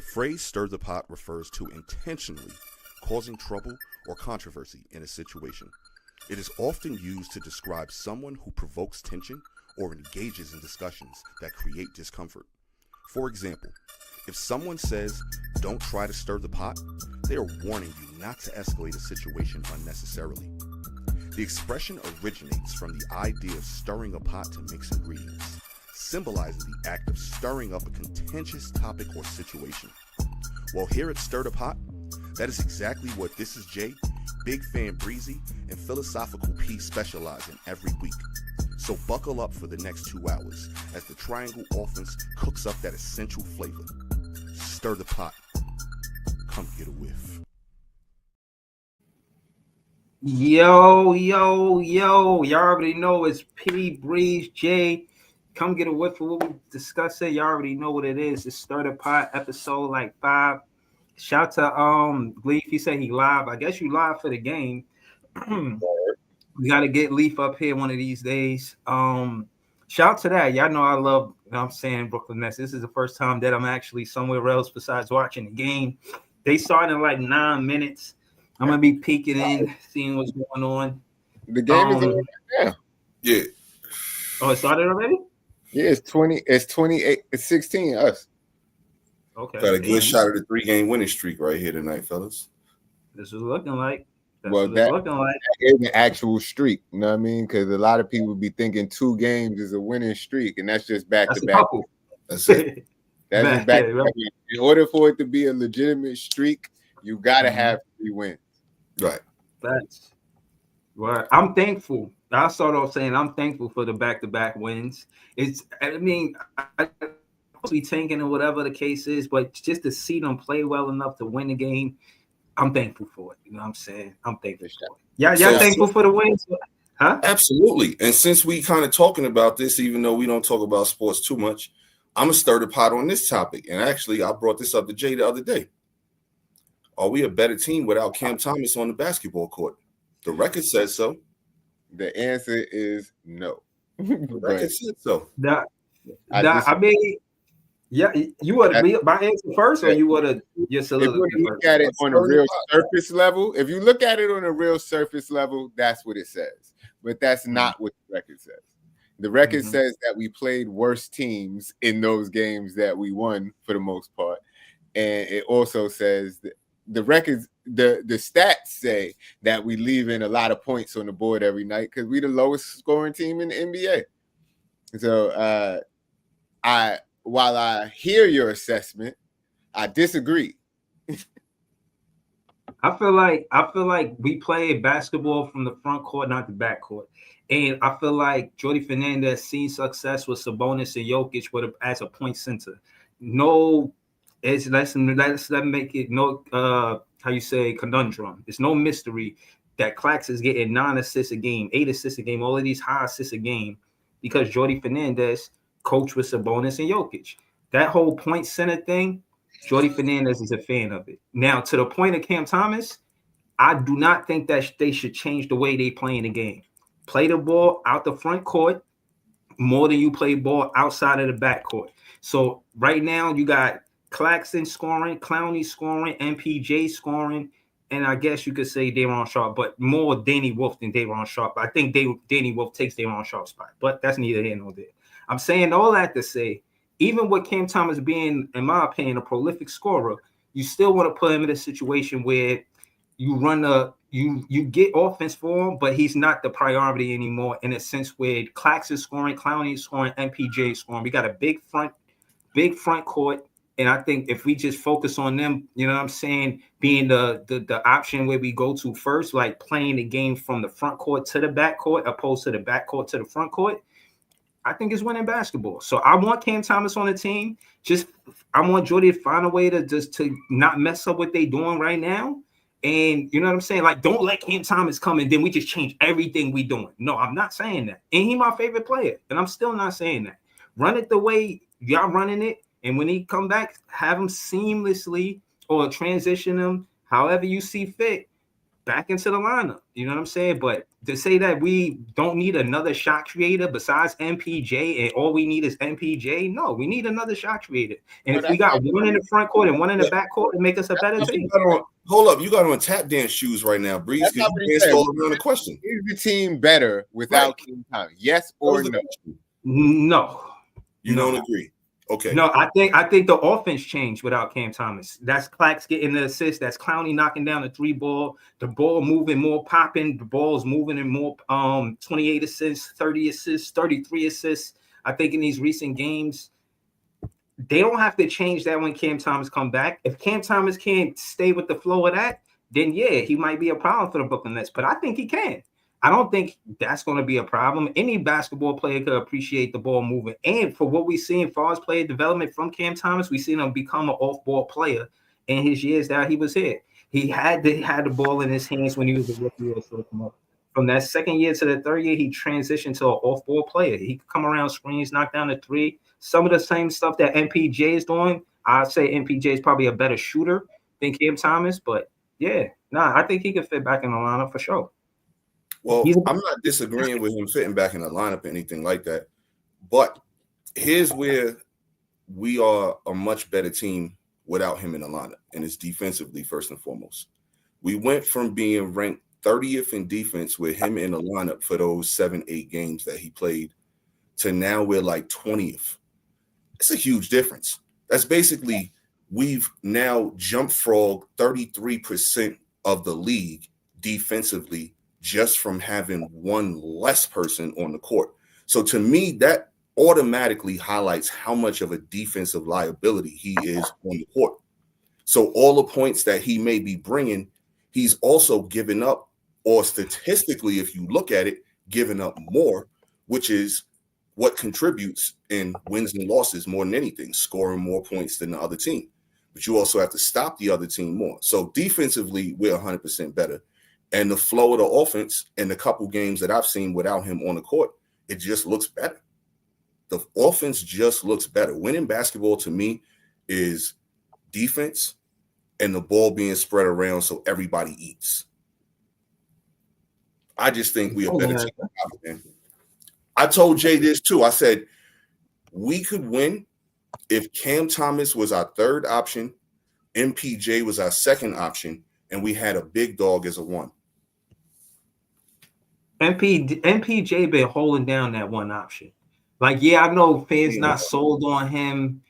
The phrase stir the pot refers to intentionally causing trouble or controversy in a situation. It is often used to describe someone who provokes tension or engages in discussions that create discomfort. For example, if someone says, "Don't try to stir the pot," they are warning you not to escalate a situation unnecessarily. The expression originates from the idea of stirring a pot to mix ingredients, symbolizing the act of stirring up a contentious topic or situation. Well, here at Stir the Pot, that is exactly what This Is Jay, Big Fan Breezy, and Philosophical P specialize in every week. So buckle up for the next 2 hours as the Triangle Offense cooks up that essential flavor. Stir the pot. Come get a whiff. Yo. Y'all already know it's P, Breeze, J. Come get a whiff of what we discussing. Y'all already know what it is. It's Stir the Pot, episode 5. Shout to Leaf. He said he live. I guess you live for the game. We got to get Leaf up here one of these days. Shout to that. Y'all know I love, I'm saying, Brooklyn Nets. This is the first time that I'm actually somewhere else besides watching the game. They start in 9 minutes. I'm going to be peeking in, seeing what's going on. The game is over now. Yeah. Oh, it started already? Yeah, it's 28, it's 16, us. Okay. Got a good shot at the 3-game winning streak right here tonight, fellas. This is looking like. That is an actual streak, you know what I mean? Because a lot of people be thinking 2 games is a winning streak, and that's just back to back. That's it. That's just back to back. In order for it to be a legitimate streak, you got to have 3 wins. Right. That's right. I'm thankful. I start off saying I'm thankful for the back-to-back wins. I be tanking or whatever the case is, but just to see them play well enough to win the game, I'm thankful for it. You know what I'm saying? I'm thankful for it. Y'all thankful for the wins? Huh? Absolutely. And since we kind of talking about this, even though we don't talk about sports too much, I'm going to stir the pot on this topic. And actually, I brought this up to Jay the other day. Are we a better team without Cam Thomas on the basketball court? The record says so. The answer is no. The record says so. I mean, yeah, you would have my answer first, or you would have your soliloquy first? If you look at it on a real surface level, that's what it says. But that's not what the record says. The record says that we played worse teams in those games that we won for the most part, and it also says that the records, the stats say that we leave in a lot of points on the board every night because we're the lowest scoring team in the NBA. So while I hear your assessment, I disagree. I feel like we play basketball from the front court, not the back court. And I feel like Jordi Fernandez seen success with Sabonis and Jokic as a point center. No, let's make it no conundrum. It's no mystery that Clax is getting 9 assists a game, 8 assists a game, all of these high assists a game because Jordi Fernandez coached with Sabonis and Jokic. That whole point center thing, Jordi Fernandez is a fan of it. Now, to the point of Cam Thomas, I do not think that they should change the way they play in the game. Play the ball out the front court more than you play ball outside of the back court. So right now you got Claxton scoring, Clowney scoring, MPJ scoring, and I guess you could say Day'Ron Sharpe, but more Danny Wolf than Day'Ron Sharpe. I think Danny Wolf takes Day'Ron Sharpe's spot, but that's neither here nor there. I'm saying all that to say, even with Cam Thomas being, in my opinion, a prolific scorer, you still want to put him in a situation where you run you get offense for him, but he's not the priority anymore in a sense where Clax is scoring, Clowney is scoring, MPJ is scoring. We got a big front court. And I think if we just focus on them, you know what I'm saying, being the option where we go to first, like playing the game from the front court to the back court, opposed to the back court to the front court, I think it's winning basketball. So I want Cam Thomas on the team. I want Jordi to find a way to not mess up what they're doing right now. And you know what I'm saying? Like, don't let Cam Thomas come and then we just change everything we doing. No, I'm not saying that. And he's my favorite player. And I'm still not saying that. Run it the way y'all running it. And when he come back, have him seamlessly or transition him however you see fit back into the lineup. You know what I'm saying? But to say that we don't need another shot creator besides MPJ and all we need is MPJ, no, we need another shot creator. And if we got one in the front court and one in the back court, it make us a better team. Hold up, you got on tap dance shoes right now, Breeze. Because you danced all around the question. Is the team better without Cam Thomas? Yes or no? No. You don't agree? Okay. No, I think the offense changed without Cam Thomas. That's Clax getting the assist. That's Clowney knocking down the 3 ball. The ball moving more popping. The ball's moving in more 28 assists, 30 assists, 33 assists. I think in these recent games, they don't have to change that when Cam Thomas come back. If Cam Thomas can't stay with the flow of that, then yeah, he might be a problem for the Brooklyn Nets. But I think he can. I don't think that's going to be a problem. Any basketball player could appreciate the ball moving. And for what we see as far as player development from Cam Thomas, we seen him become an off-ball player in his years that he was here. He had the ball in his hands when he was a rookie. From that second year to the third year, he transitioned to an off-ball player. He could come around screens, knock down the 3. Some of the same stuff that MPJ is doing. I'd say MPJ is probably a better shooter than Cam Thomas. But, yeah, I think he could fit back in the lineup for sure. Well, I'm not disagreeing with him fitting back in the lineup or anything like that. But here's where we are a much better team without him in the lineup, and it's defensively first and foremost. We went from being ranked 30th in defense with him in the lineup for those 7-8 games that he played to now we're like 20th. It's a huge difference. That's basically we've now jump frog 33% of the league defensively just from having one less person on the court. So to me, that automatically highlights how much of a defensive liability he is on the court. So all the points that he may be bringing, he's also giving up, or statistically, if you look at it, giving up more, which is what contributes in wins and losses more than anything, scoring more points than the other team. But you also have to stop the other team more. So defensively, we're 100% better. And the flow of the offense in the couple games that I've seen without him on the court, it just looks better. The offense just looks better. Winning basketball to me is defense and the ball being spread around so everybody eats. I just think we are better team. Man. I told Jay this too. I said we could win if Cam Thomas was our third option, MPJ was our second option, and we had a big dog as a 1. MPJ been holding down that one option. Like, yeah, I know fans not sold on him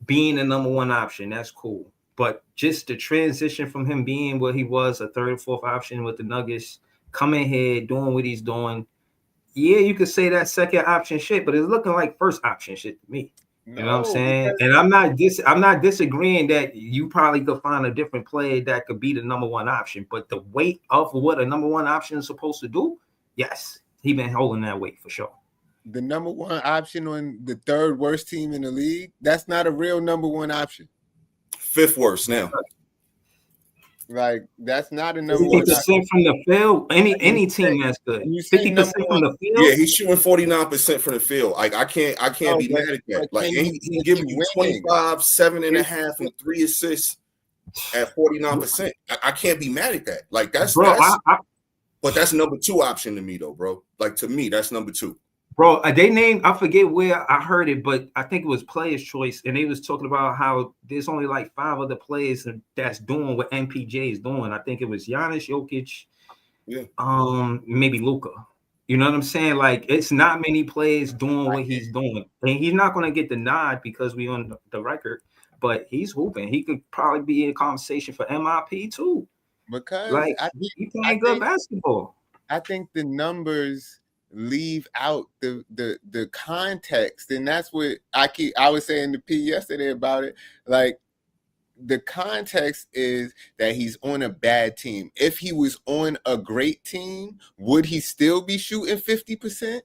being the number 1 option. That's cool. But just the transition from him being what he was, a third or fourth option with the Nuggets, coming here, doing what he's doing. Yeah, you could say that second option shit, but it's looking like first option shit to me. You know what I'm saying? And I'm not disagreeing that you probably could find a different player that could be the number 1 option, but the weight of what a number 1 option is supposed to do, yes, he been holding that weight for sure. The number 1 option on the third worst team in the league, that's not a real number 1 option. 5th worst now. Like, that's not a number 1 option. From the field, any team that's good. 50% from the field. Yeah, he's shooting 49% from the field. Like, I can't be mad at that. Like, he's giving you 25, 7.5, and 3 assists at 49%. I can't be mad at that. Like, but that's number 2 option to me, though, bro. Like, to me, that's number 2. Bro, they named, I forget where I heard it, but I think it was Players' Choice, and they was talking about how there's only like 5 other players that's doing what MPJ is doing. I think it was Giannis, Jokic, maybe Luka. You know what I'm saying? Like, it's not many players doing what he's doing. And he's not going to get the nod because we on the record, but he's hooping. He could probably be in a conversation for MIP too. Because like, he playing good basketball. I think the numbers leave out the context, and that's what I was saying to P yesterday about it. Like, the context is that he's on a bad team. If he was on a great team, would he still be shooting 50%?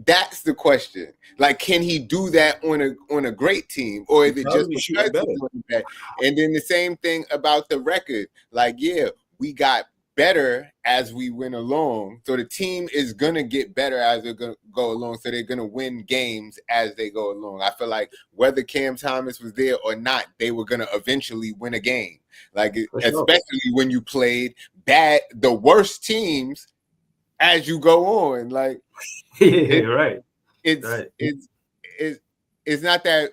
That's the question. Like, can he do that on a great team, or is it just because he's on bad? And then the same thing about the record. Like, yeah, we got better as we went along. So the team is going to get better as they go along. So they're going to win games as they go along. I feel like whether Cam Thomas was there or not, they were going to eventually win a game. Like, especially when you played the worst teams as you go on. Like, right. It's not that.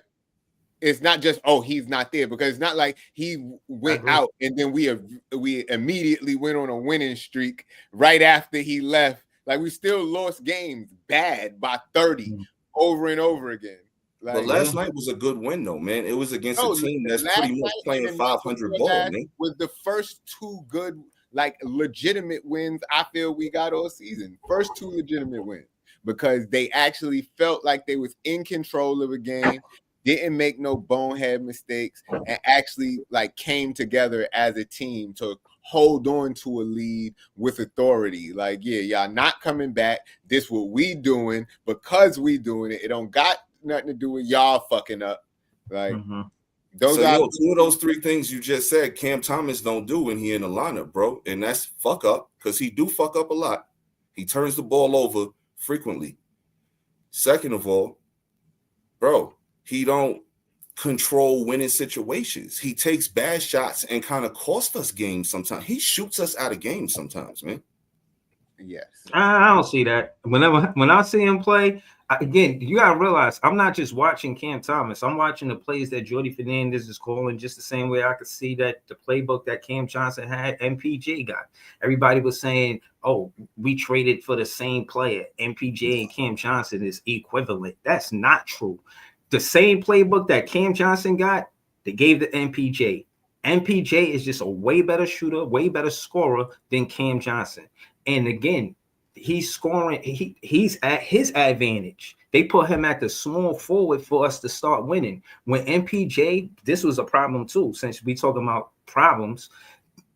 It's not just, oh, he's not there, because it's not like he went out and then we immediately went on a winning streak right after he left. Like, we still lost games bad by 30 over and over again. Like, but last night was a good win, though, man. It was against a team that's pretty much playing 500 ball, man. Was the first two good, like, legitimate wins I feel we got all season. First two legitimate wins, because they actually felt like they was in control of a game, didn't make no bonehead mistakes, and actually like came together as a team to hold on to a lead with authority. Like, yeah, y'all not coming back. This what we doing, because we doing it. It don't got nothing to do with y'all fucking up. Like, those are two of those three things you just said Cam Thomas don't do when he in the lineup, bro. And that's fuck up, because he do fuck up a lot. He turns the ball over frequently. Second of all, bro, he don't control winning situations. He takes bad shots and kind of cost us games sometimes. He shoots us out of games sometimes, man. Yes. I don't see that. When I see him play, again, you got to realize I'm not just watching Cam Thomas. I'm watching the plays that Jordy Fernandez is calling, just the same way I could see that the playbook that Cam Johnson had, MPJ got. Everybody was saying, oh, we traded for the same player. MPJ and Cam Johnson is equivalent. That's not true. The same playbook that Cam Johnson got, they gave the MPJ. MPJ is just a way better shooter, way better scorer than Cam Johnson. And again, he's scoring. He's at his advantage. They put him at the small forward for us to start winning. When MPJ, this was a problem too, since we talking about problems.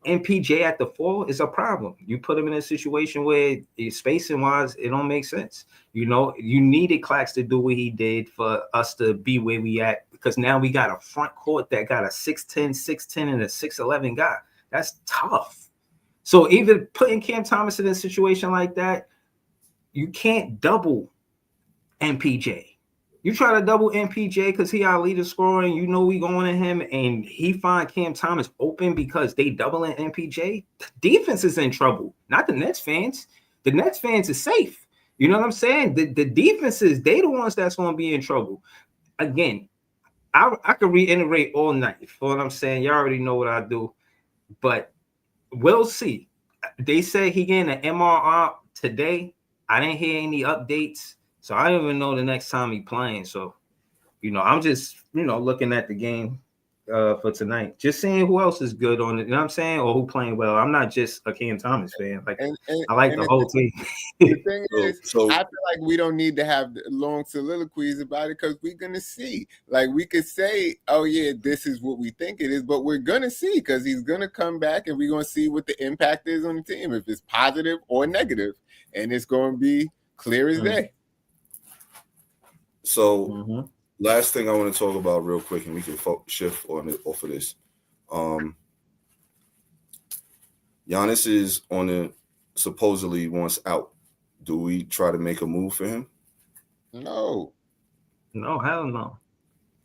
MPJ at the 4 is a problem. You put him in a situation where spacing wise, it don't make sense. You know, you needed Clax to do what he did for us to be where we at, because now we got a front court that got a 6'10", and a 6'11" guy. That's tough. So even putting Cam Thomas in a situation like that, you can't double MPJ. You try to double MPJ because he our leader scorer, and you know we going to him, and he find Cam Thomas open because they doubling MPJ. The defense is in trouble, not the Nets fans. The Nets fans is safe. You know what I'm saying? The defenses, they the ones that's going to be in trouble. Again, I could reiterate all night. You know what I'm saying? You already know what I do, but we'll see. They say he getting an MRI today. I didn't hear any updates. So I don't even know the next time he playing. So, you know, I'm just, looking at the game for tonight, just seeing who else is good on it. You know what I'm saying? Or who playing well. I'm not just a Cam Thomas fan. Like, I like the whole team. The thing is, I feel like we don't need to have long soliloquies about it, because we're going to see. Like, we could say, oh, yeah, this is what we think it is, but we're going to see, because he's going to come back and we're going to see what the impact is on the team, if it's positive or negative. And it's going to be clear as day. So, last thing I want to talk about real quick, and we can shift off of this. Giannis is supposedly wants out. Do we try to make a move for him? No, hell no.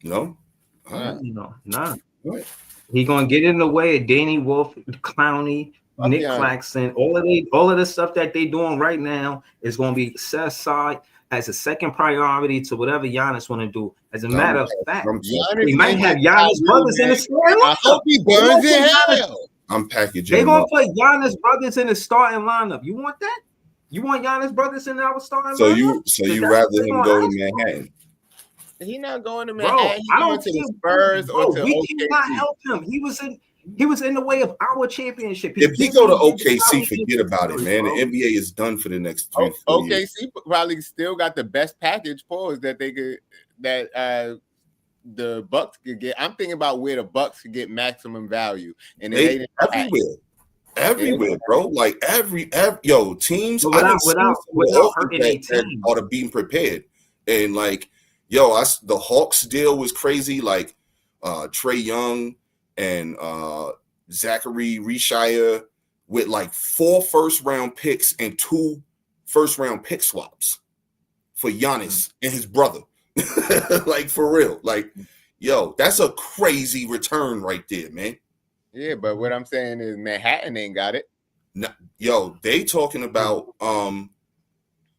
No? No, nah. Right. He gonna get in the way of Danny Wolf, Clowney, Nick Claxton, all of the stuff that they doing right now is gonna be set aside as a second priority to whatever Giannis want to do. As a matter of fact, we might have Giannis brothers in the starting lineup. I hope he burns in hell. I'm packaging. They're gonna put Giannis brothers in the starting lineup. You want that? You want Giannis brothers in our starting lineup? So you rather him go to Manhattan? He's not going to Manhattan. Bro, I don't to the Spurs or to we OKC. cannot help him. He was in the way of our championship. If he go to OKC, forget about it, man. The NBA is done for the next 3 4 years. OKC probably still got the best package pause that they could the Bucks could get. I'm thinking about where the Bucks could get maximum value, and everywhere, bro. Like every teams without hurting a team ought to be prepared. And like, the Hawks deal was crazy. Like Trae Young and Zachary Reshire, with like 4 first-round picks and 2 first-round pick swaps for Giannis and his brother. Like, for real. Like, yo, that's a crazy return right there, man. Yeah, but what I'm saying is Manhattan ain't got it. No, yo, they talking about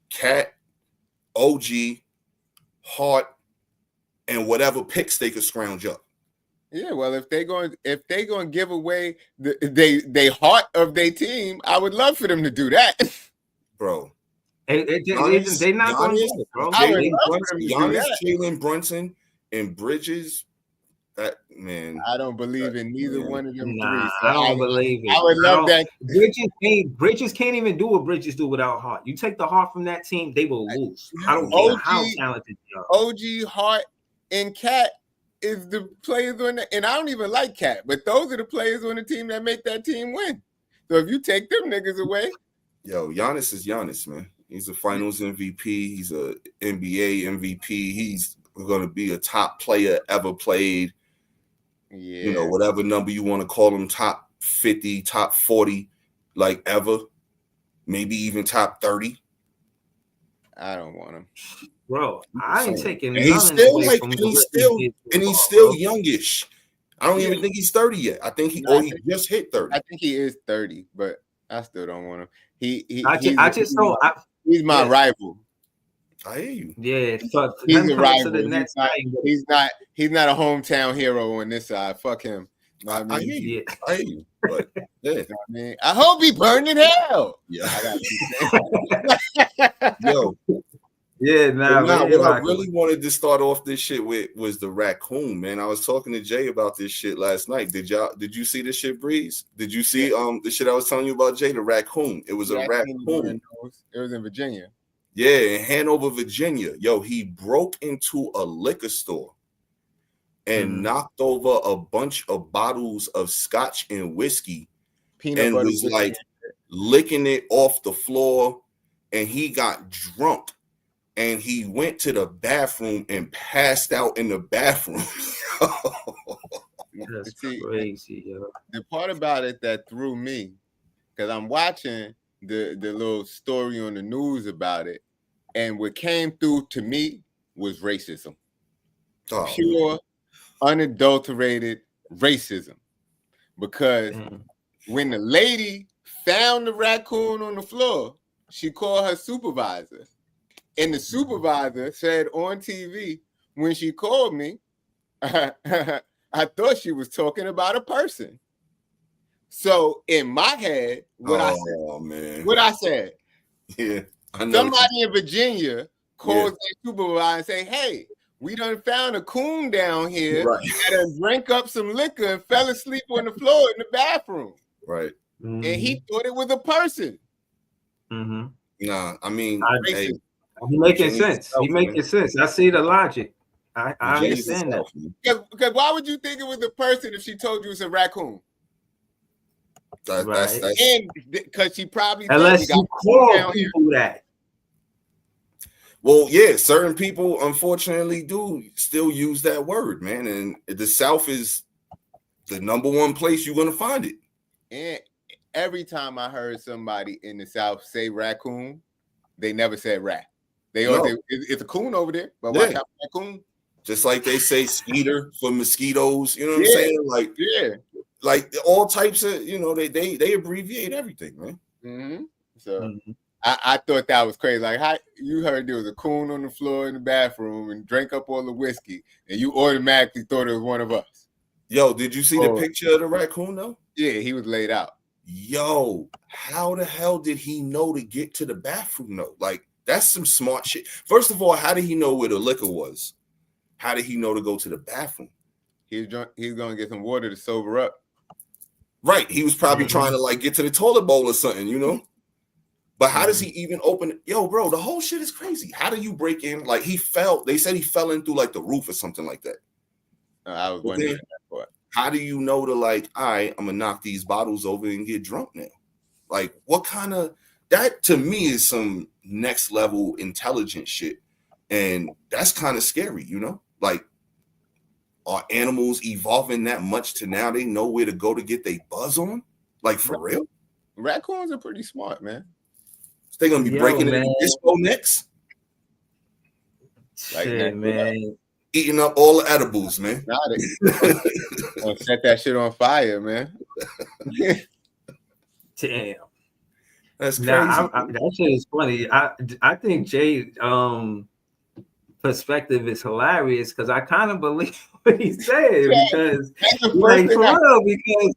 Cat, OG, Hart, and whatever picks they could scrounge up. Yeah, well, if they going to give away they heart of their team, I would love for them to do that, Bro. They're not going to do it, bro. Giannis, Jalen Brunson, and Bridges. That man, I don't believe in neither one of them three. So I don't believe it. I would love that. Bridges can't even do what Bridges do without Hart. You take the Hart from that team, they will lose. I don't care how talented they are. OG, Hart, and Cat is the players on the, and I don't even like Cat, but those are the players on the team that make that team win. So if you take them niggas away, yo, Giannis is Giannis, man. He's a Finals MVP. He's a NBA MVP. He's going to be a top player ever played. Yeah, you know, whatever number you want to call him, top 50, top 40, like ever, maybe even top 30. I don't want him, bro. I ain't taking. And he's still like, and he's still youngish. I don't even think he's 30 yet. I think he just hit 30. I think he is 30, but I still don't want him. He's my rival. I hear you. Yeah, so he's a rival. He's not a hometown hero on this side. Fuck him. I hear you. I hear you. But yeah. You know what I mean, I hope he burned in hell. Yeah. I got yo. Yeah, what I really wanted to start off this shit with was the raccoon, man. I was talking to Jay about this shit last night. Did you see this shit, Breeze? Did you see the shit I was telling you about, Jay? The raccoon. It was a raccoon. It was in Virginia. Yeah, in Hanover, Virginia. Yo, he broke into a liquor store and knocked over a bunch of bottles of scotch and whiskey and was like licking it off the floor, and he got drunk and he went to the bathroom and passed out in the bathroom. That's crazy, yo. The part about it that threw me, because I'm watching the little story on the news about it, and what came through to me was racism. Pure, unadulterated racism. Because when the lady found the raccoon on the floor, she called her supervisor. And the supervisor said on TV, when she called me, I thought she was talking about a person. So in my head, what I said, yeah, I know. Somebody in Virginia calls their supervisor and say, "Hey, we done found a coon down here that done drank up some liquor and fell asleep on the floor in the bathroom." Right. And he thought it was a person. Nah, I mean, he's making sense. He making sense. I see the logic. I understand that. Because why would you think it was a person if she told you it's a raccoon? That's and because she probably unless you call people that. Well, yeah, certain people unfortunately do still use that word, man. And the South is the number one place you're gonna find it. And every time I heard somebody in the South say raccoon, they never said rat. They always say, it's a coon over there, but why not raccoon? Just like they say skeeter for mosquitoes, you know what I'm saying? Like all types of, you know, they abbreviate everything, man. So I thought that was crazy. Like, how you heard there was a coon on the floor in the bathroom and drank up all the whiskey, and you automatically thought it was one of us. Yo, did you see the picture of the raccoon though? Yeah, he was laid out. Yo, how the hell did he know to get to the bathroom though? Like, that's some smart shit. First of all, how did he know where the liquor was? How did he know to go to the bathroom? He's gonna get some water to sober up. Right. He was probably trying to like get to the toilet bowl or something, you know? But how does he even open it? Yo, bro, the whole shit is crazy. How do you break in? Like, they said he fell in through like the roof or something like that. I was wondering that part. How do you know to like, all right, I'm gonna knock these bottles over and get drunk now? Like, what kind of, that to me is some next level intelligent shit. And that's kind of scary, you know? Like, are animals evolving that much to now they know where to go to get their buzz on? Like, for real? Raccoons are pretty smart, man. They gonna be breaking into disco next. Like Shit, man. Eating up all the edibles, man. Gonna set that shit on fire, man. Damn. That's crazy. That shit is funny. I think Jay perspective is hilarious because I kind of believe what he said because like for real, because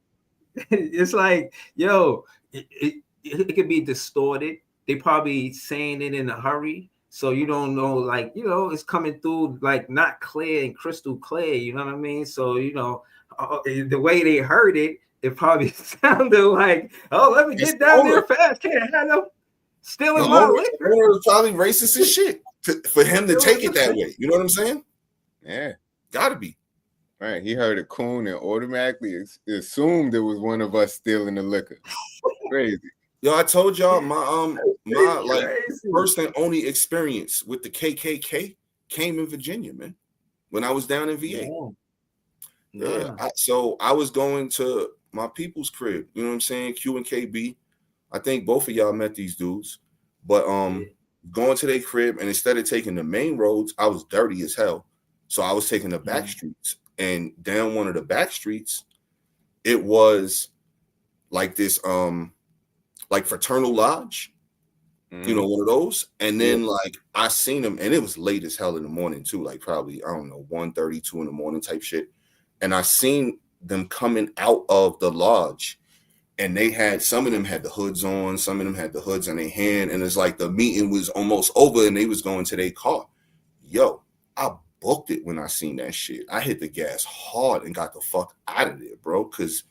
it's like, yo, it could be distorted. They probably saying it in a hurry. So you don't know, like, you know, it's coming through like not clear and crystal clear, you know what I mean? So, you know, the way they heard it, it probably sounded like, oh, let me get down there fast. Can't have no stealing my liquor. Or probably racist as shit for him to take it that way. You know what I'm saying? Yeah. Gotta be. Right. He heard a coon and automatically assumed it was one of us stealing the liquor. Crazy. Yo, I told y'all my like first and only experience with the KKK came in Virginia, man. When I was down in VA. Yeah. So I was going to my people's crib. You know what I'm saying? Q and KB. I think both of y'all met these dudes. But going to their crib, and instead of taking the main roads, I was dirty as hell. So I was taking the back streets. And down one of the back streets, it was like this like Fraternal Lodge, you know, one of those. And then like I seen them, and it was late as hell in the morning too, like probably, I don't know, 1:30, 2 in the morning type shit. And I seen them coming out of the lodge, and they had, some of them had the hoods on, some of them had the hoods in their hand, and it's like the meeting was almost over and they was going to their car. Yo, I booked it when I seen that shit. I hit the gas hard and got the fuck out of there, bro. Because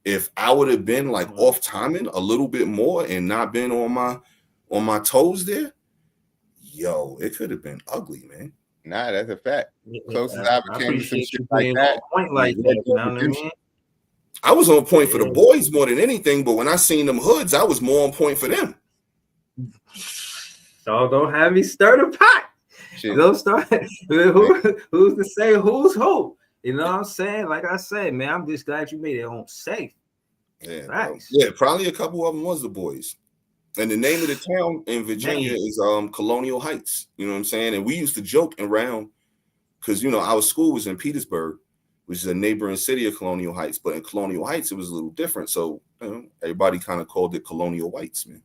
if I would have been like off timing a little bit more and not been on my toes there, yo, it could have been ugly, man. Nah, that's a fact. Closest I ever came to some shit like that. Point like that, you know what I mean? I was on point for the boys more than anything, but when I seen them hoods, I was more on point for them. So don't have me stir the pot. Shit. Don't start. Who's to say who's who? You know what I'm saying? Like I said, man, I'm just glad you made it home safe. Yeah, nice. Yeah, probably a couple of them was the boys. And the name of the town in Virginia is Colonial Heights. You know what I'm saying? And we used to joke around because, you know, our school was in Petersburg, which is a neighboring city of Colonial Heights. But in Colonial Heights, it was a little different. So, you know, everybody kind of called it Colonial Whites, man.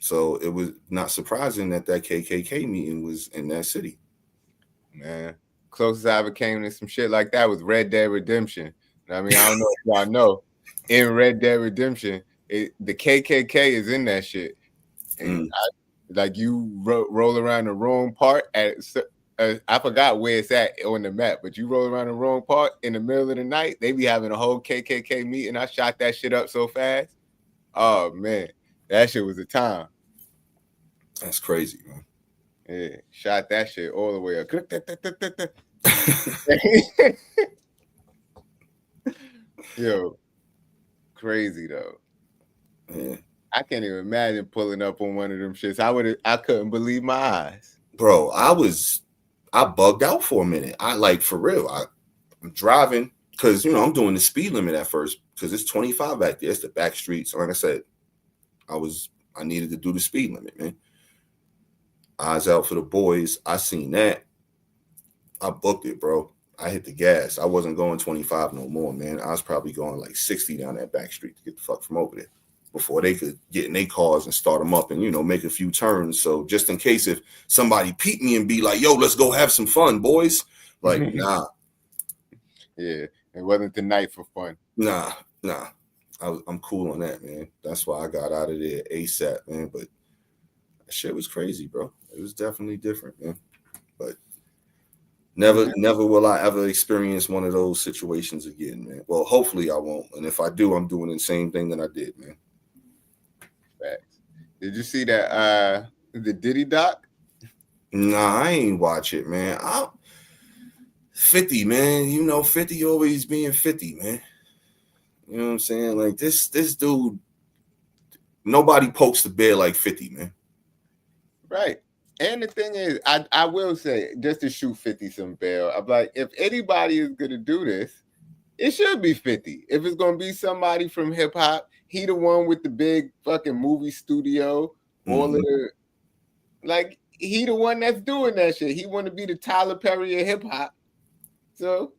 So it was not surprising that KKK meeting was in that city. Man, closest I ever came to some shit like that was Red Dead Redemption. I mean, I don't know if y'all know. In Red Dead Redemption, the KKK is in that shit. And like you roll around the wrong part at I forgot where it's at on the map, but you roll around the wrong part in the middle of the night, they be having a whole KKK meeting. I shot that shit up so fast. Oh man, that shit was a time. That's crazy, man. Yeah, shot that shit all the way up. Yo, crazy though. Yeah. I can't even imagine pulling up on one of them shits. I couldn't believe my eyes. Bro, I bugged out for a minute. I like, for real. I'm driving because, you know, I'm doing the speed limit at first because it's 25 back there. It's the back streets. So like I said, I needed to do the speed limit, man. Eyes out for the boys. I seen that. I booked it, bro. I hit the gas. I wasn't going 25 no more, man. I was probably going like 60 down that back street to get the fuck from over there before they could get in their cars and start them up and, you know, make a few turns. So just in case if somebody peeped me and be like, yo, let's go have some fun, boys. Like, nah. Yeah, it wasn't the night for fun. Nah. I'm cool on that, man. That's why I got out of there ASAP, man. But that shit was crazy, bro. It was definitely different, man. But never will I ever experience one of those situations again, man. Well, hopefully I won't. And if I do, I'm doing the same thing that I did, man. Facts. Did you see that the Diddy doc? Nah, I ain't watch it, man. 50, man. You know, 50 always being 50, man. You know what I'm saying? Like this dude, nobody pokes the bear like 50, man. Right. And the thing is, I will say, just to shoot 50 some bail, I'm like, if anybody is going to do this, it should be 50. If it's going to be somebody from hip hop, he the one with the big fucking movie studio. All of the like, he the one that's doing that shit. He want to be the Tyler Perry of hip hop. So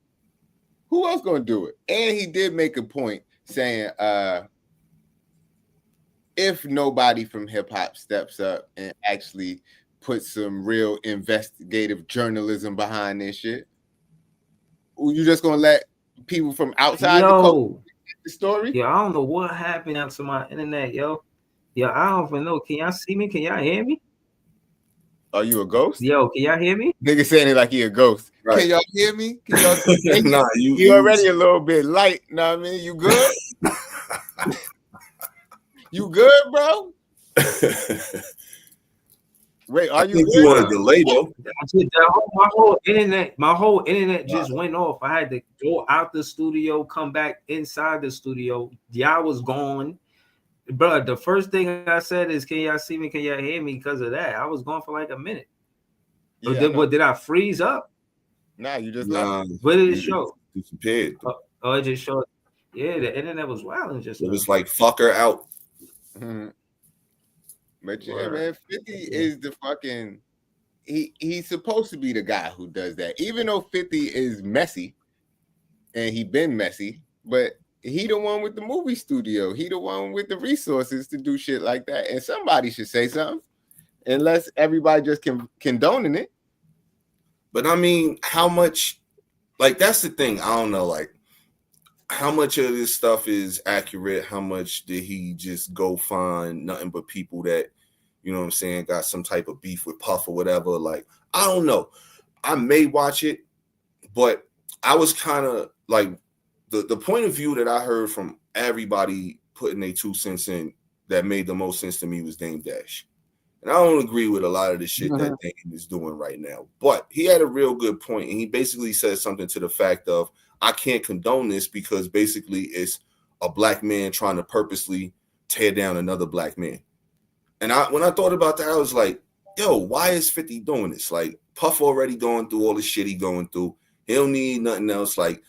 who else gonna do it? And he did make a point saying, if nobody from hip hop steps up and actually put some real investigative journalism behind this shit, you just gonna let people from outside the culture get the story? Yeah, I don't know what happened out to my internet, yo. Yeah, I don't even know. Can y'all see me? Can y'all hear me? Are you a ghost? Yo, can y'all hear me? Nigga saying it like he a ghost. Right. Can y'all hear me? Can y'all nah, you already a little bit light. Know what I mean? You good? You good, bro? Wait, are you good? You want a delay though? My whole internet just went off. I had to go out the studio, come back inside the studio. Y'all was gone. Bro, the first thing I said is, can y'all see me? Can y'all hear me? Because of that, I was gone for like a minute. Yeah, did I freeze up? Nah, you just left. What did it show? Disappeared. It just showed. Yeah, the internet was wild and just. It was like fucker out. Mm-hmm. But yeah, man, 50 is the fucking. He's supposed to be the guy who does that, even though 50 is messy, and he been messy, but. He the one with the movie studio. He the one with the resources to do shit like that. And somebody should say something, unless everybody just condoning it. But I mean, how much? Like, that's the thing. I don't know. Like, how much of this stuff is accurate? How much did he just go find nothing but people that, you know what I'm saying, got some type of beef with Puff or whatever? Like, I don't know. I may watch it, but I was kind of like. The point of view that I heard from everybody putting their 2 cents in that made the most sense to me was Dame Dash. And I don't agree with a lot of the shit that Dame is doing right now. But he had a real good point, and he basically said something to the fact of, I can't condone this because basically it's a black man trying to purposely tear down another black man. And when I thought about that, I was like, yo, why is 50 doing this? Like, Puff already going through all the shit he going through. He don't need nothing else. Like,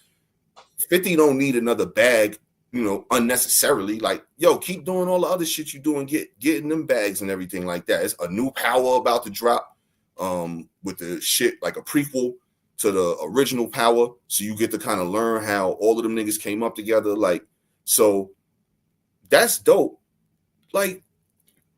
50 don't need another bag, you know, unnecessarily. Like, yo, keep doing all the other shit you doing, getting them bags and everything like that. It's a new Power about to drop with the shit, like a prequel to the original Power. So you get to kind of learn how all of them niggas came up together. Like, so that's dope. Like,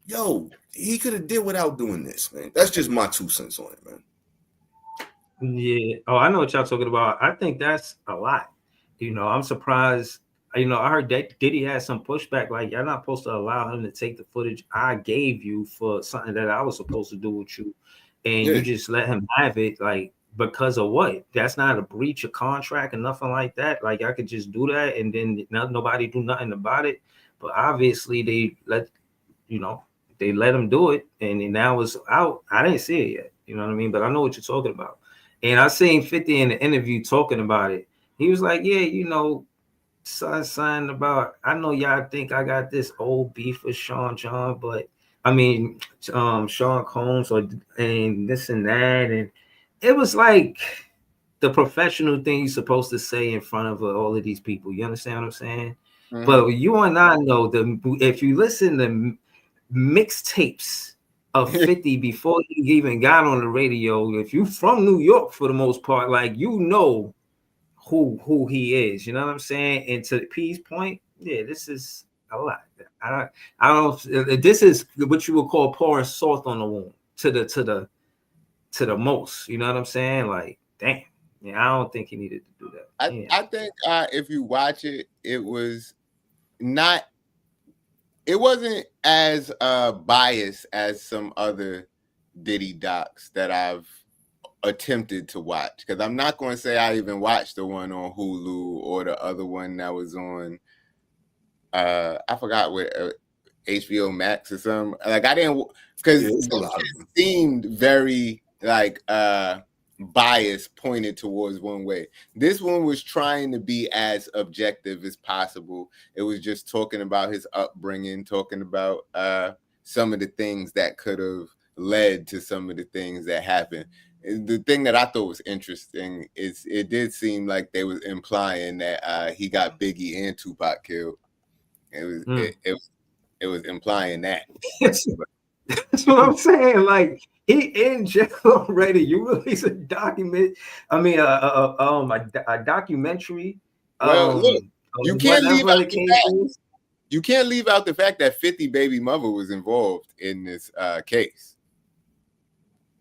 yo, he could have did without doing this, man. That's just my 2 cents on it, man. Yeah. Oh, I know what y'all talking about. I think that's a lot. You know, I'm surprised. You know, I heard that Diddy had some pushback. Like, you're not supposed to allow him to take the footage I gave you for something that I was supposed to do with you, and you just let him have it. Like, because of what? That's not a breach of contract or nothing like that. Like, I could just do that, and then nobody do nothing about it. But obviously, they let him do it, and now it's out. I didn't see it yet. You know what I mean? But I know what you're talking about. And I seen 50 in the interview talking about it. He was like, yeah, you know, son about, I know y'all think I got this old beef with Sean Combs and this and that. And it was like the professional thing you're supposed to say in front of all of these people. You understand what I'm saying? Mm-hmm. But you and I know if you listen to mixtapes of 50 before he even got on the radio, if you from New York for the most part, like, you know who he is, you know what I'm saying? And to P's point, yeah, this is a lot. I don't. This is what you would call pouring salt on the wound to the most. You know what I'm saying? Like, damn. Yeah, I don't think he needed to do that. I think if you watch it, it wasn't as biased as some other Diddy docs that I've attempted to watch, because I'm not going to say I even watched the one on Hulu or the other one that was on I forgot what HBO Max or something. Like, I didn't, because it seemed very like bias pointed towards one way. This one was trying to be as objective as possible. It was just talking about his upbringing, talking about some of the things that could have led to some of the things that happened. The thing that I thought was interesting is it did seem like they was implying that he got Biggie and Tupac killed. It was implying that. That's what I'm saying. Like, he in jail already. You release a document. I mean, a documentary. Well, look, you can't leave out the fact. Is. You can't leave out the fact that 50 baby mother was involved in this case.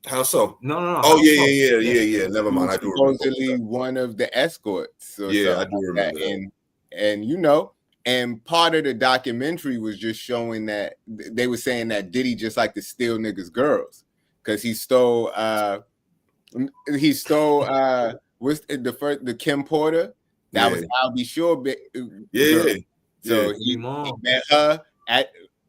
How so? No. Oh yeah. Never mind. I do supposedly one of the escorts. Yeah, I do remember that. And you know, and part of the documentary was just showing that they were saying that Diddy just like to steal niggas' girls because he stole what's the Kim Porter that was Albie Shore. Yeah. So he met her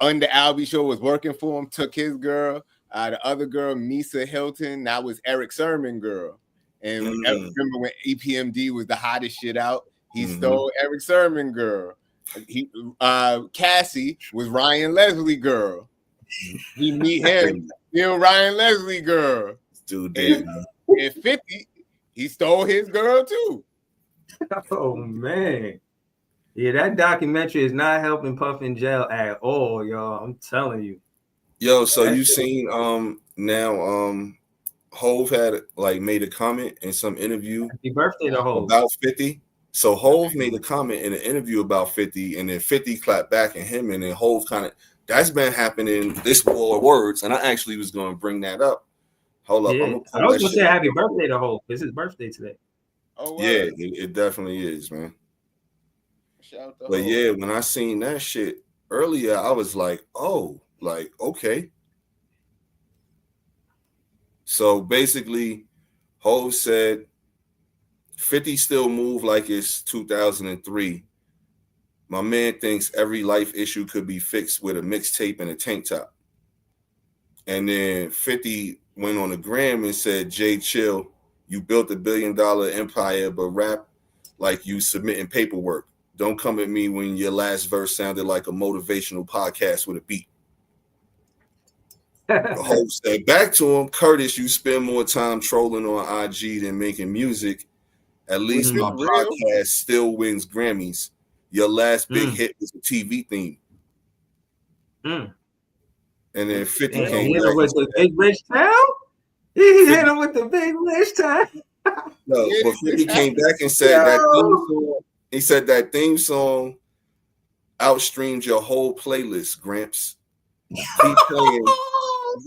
under Albie Shore, was working for him, took his girl. The other girl, Misa Hilton, that was Eric Sermon girl. And remember when EPMD was the hottest shit out? He stole Eric Sermon girl. Cassie was Ryan Leslie girl. He meet him, still Ryan Leslie girl. Dude, and 50, he stole his girl too. Oh man. Yeah, that documentary is not helping Puff in jail at all, y'all. I'm telling you. Yo, so you seen now Hove had like made a comment in some interview. Happy birthday to Hove. About 50. So Hove made a comment in an interview about 50, and then 50 clapped back at him, and then Hove kind of that's been happening. This war of words, and I actually was going to bring that up. Hold up, yeah. I was going to say happy birthday to Hove. It's his birthday today. Oh wow. Yeah, it definitely is, man. But yeah, when I seen that shit earlier, I was like, oh, like, okay. So basically, Hove said 50 still move like it's 2003. My man thinks every life issue could be fixed with a mixtape and a tank top. And then 50 went on the gram and said, Jay, chill. You built $1 billion empire, but rap like you submitting paperwork. Don't come at me when your last verse sounded like a motivational podcast with a beat. The host said back to him, Curtis, you spend more time trolling on IG than making music. At least my podcast still wins Grammys. Your last big hit was a TV theme. And then 50 came back with the big rich town. He hit him with the big rich town. No, but 50 came bak and said that theme song. He said that theme song outstreamed your whole playlist, Gramps.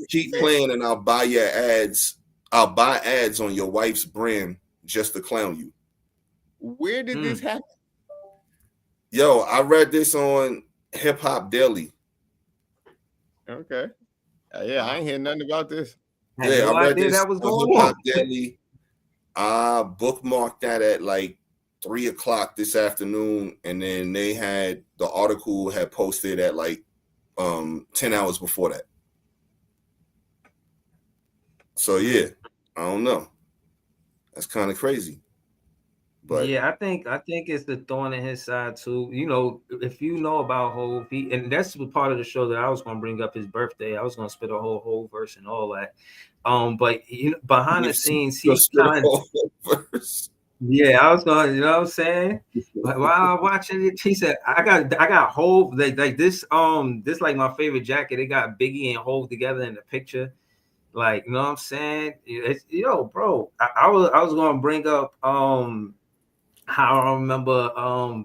Keep playing, and I'll buy your ads. I'll buy ads on your wife's brand just to clown you. Where did this happen? Yo, I read this on Hip Hop Daily. Okay. Yeah, I ain't hear nothing about this. Yeah, I read this on Hip Hop Daily. I bookmarked that at like 3:00 this afternoon, and then they had the article had posted at like 10 hours before that. So yeah, I don't know. That's kind of crazy. But yeah, I think it's the thorn in his side too. You know, if you know about Hove, and that's part of the show that I was gonna bring up his birthday. I was gonna spit a whole Hove verse and all that. But you know, behind the scenes, he's kind of yeah, I was going, you know what I'm saying? Like while I'm watching it, he said, I got Hove like this like my favorite jacket. They got Biggie and Hove together in the picture. Like, you know what I'm saying? It's, yo, bro, I was gonna bring up how I remember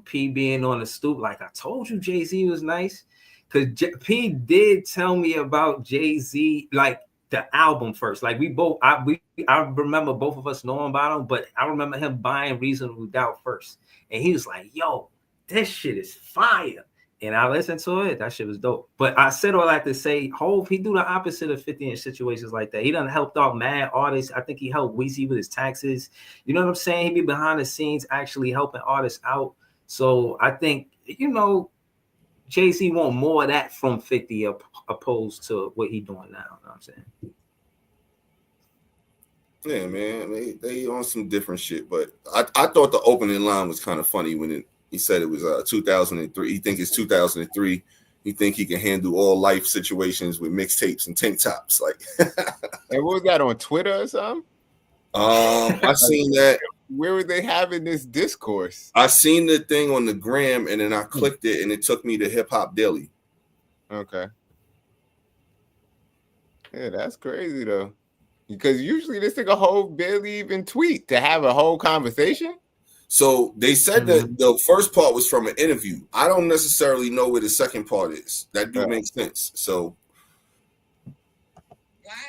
P being on the stoop. Like I told you, Jay-Z was nice. Cause P did tell me about Jay-Z, like the album first. Like I remember both of us knowing about him, but I remember him buying Reasonable Doubt first. And he was like, yo, this shit is fire. And I listened to it. That shit was dope. But I said all that to say, Hove, he do the opposite of 50 in situations like that. He done helped out mad artists. I think he helped Weezy with his taxes. You know what I'm saying? He be behind the scenes actually helping artists out. So I think, you know, Jay-Z want more of that from 50 opposed to what he doing now. You know what I'm saying? Yeah, man. They on some different shit. But I thought the opening line was kind of funny when he said it was 2003. He think it's 2003. He think he can handle all life situations with mixtapes and tank tops. Like, and what was that on Twitter or something? I seen that. where were they having this discourse? I seen the thing on the gram and then I clicked it and it took me to Hip Hop Daily. Okay. Yeah, that's crazy though. Because usually this nigga whole barely even tweet to have a whole conversation. So they said that the first part was from an interview. I don't necessarily know where the second part is. That do make sense. So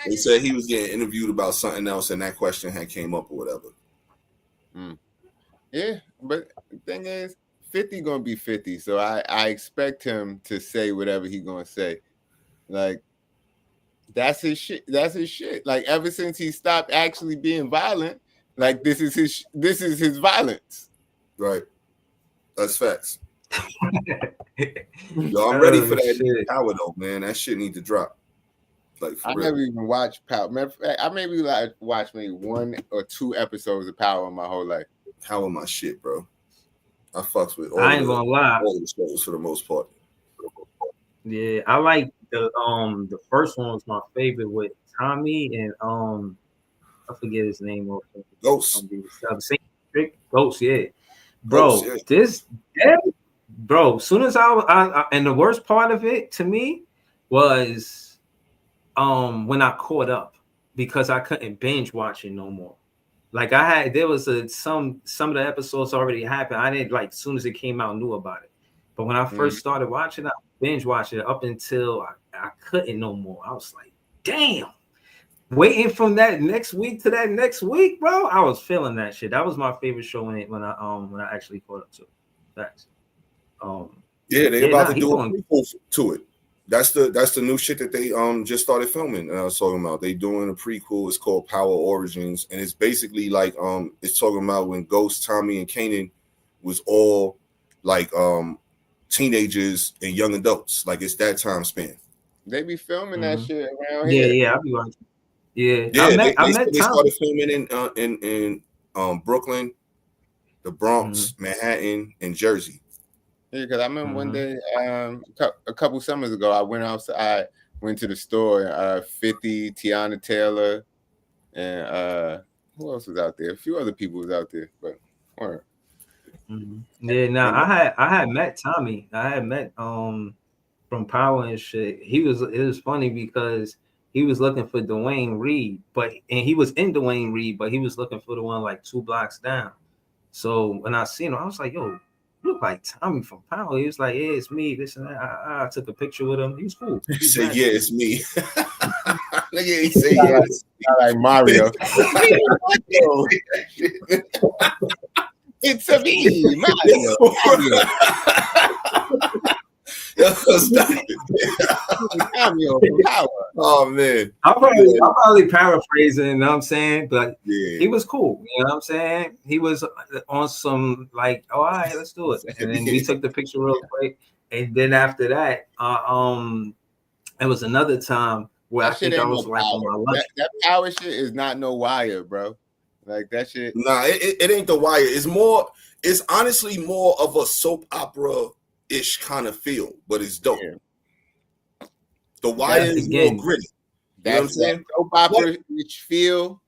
they said he was getting interviewed about something else and that question had came up or whatever. Yeah, but the thing is, 50 gonna be 50. So I expect him to say whatever he gonna say. Like, that's his shit. That's his shit. Like, ever since he stopped actually being violent, like this is his violence. Right. That's facts. Yo, I'm ready for that shit. Power though, man. That shit need to drop. Like, for I real. never even watched Power. Matter of fact, I maybe watched maybe 1 or 2 episodes of Power in my whole life. Power my shit, bro. I fucks with all I ain't gonna lie. all the shows for the most part. Yeah, I like the first one was my favorite with Tommy and I forget his name. Ghost. Ghost, yeah. Bro, Ghost, bro, as soon as I and the worst part of it to me was when I caught up because I couldn't binge watch it no more. Like there was some of the episodes already happened. I didn't like as soon as it came out knew about it. But when I first started watching it, I binge watching it up until I couldn't no more. I was like, damn. Waiting from that next week to that next week, bro. I was feeling that shit. That was my favorite show when I actually caught up to it. That's they about to do a prequel to it. That's the new shit that they just started filming. And I was talking about they doing a prequel. It's called Power Origins, and it's basically like it's talking about when Ghost, Tommy, and Kanan was all like teenagers and young adults. Like it's that time span. They be filming that shit around here. Yeah, I'll be watching. Yeah, they started filming in Brooklyn, the Bronx, Manhattan, and Jersey. Yeah, because I remember one day, a couple summers ago, I went outside, went to the store, 50, Tiana Taylor, and who else was out there? A few other people was out there, but weren't. Yeah, I had met Tommy. I had met from Power and shit. It was funny because he was looking for Dwayne Reed, and he was in Dwayne Reed, but he was looking for the one like 2 blocks down. So when I seen him, I was like, yo, you look like Tommy from Power. He was like, yeah, it's me, this and that. I took a picture with him. He was cool. He said, yeah, it's me. Nigga ain't say yeah. Like Mario. It's a me, Mario. Oh man, I'm probably paraphrasing, you know what I'm saying? But he was cool, you know what I'm saying? He was on some like, all right, let's do it. And then we took the picture real quick. And then after that, it was another time where I think I was like on my lunch. That Power shit is not no Wire, bro. Like that shit. Nah, it ain't the Wire. It's honestly more of a soap opera-ish kind of feel, but it's dope. Yeah. The Wire is more gritty. You know what I'm saying? Soap opera-ish feel.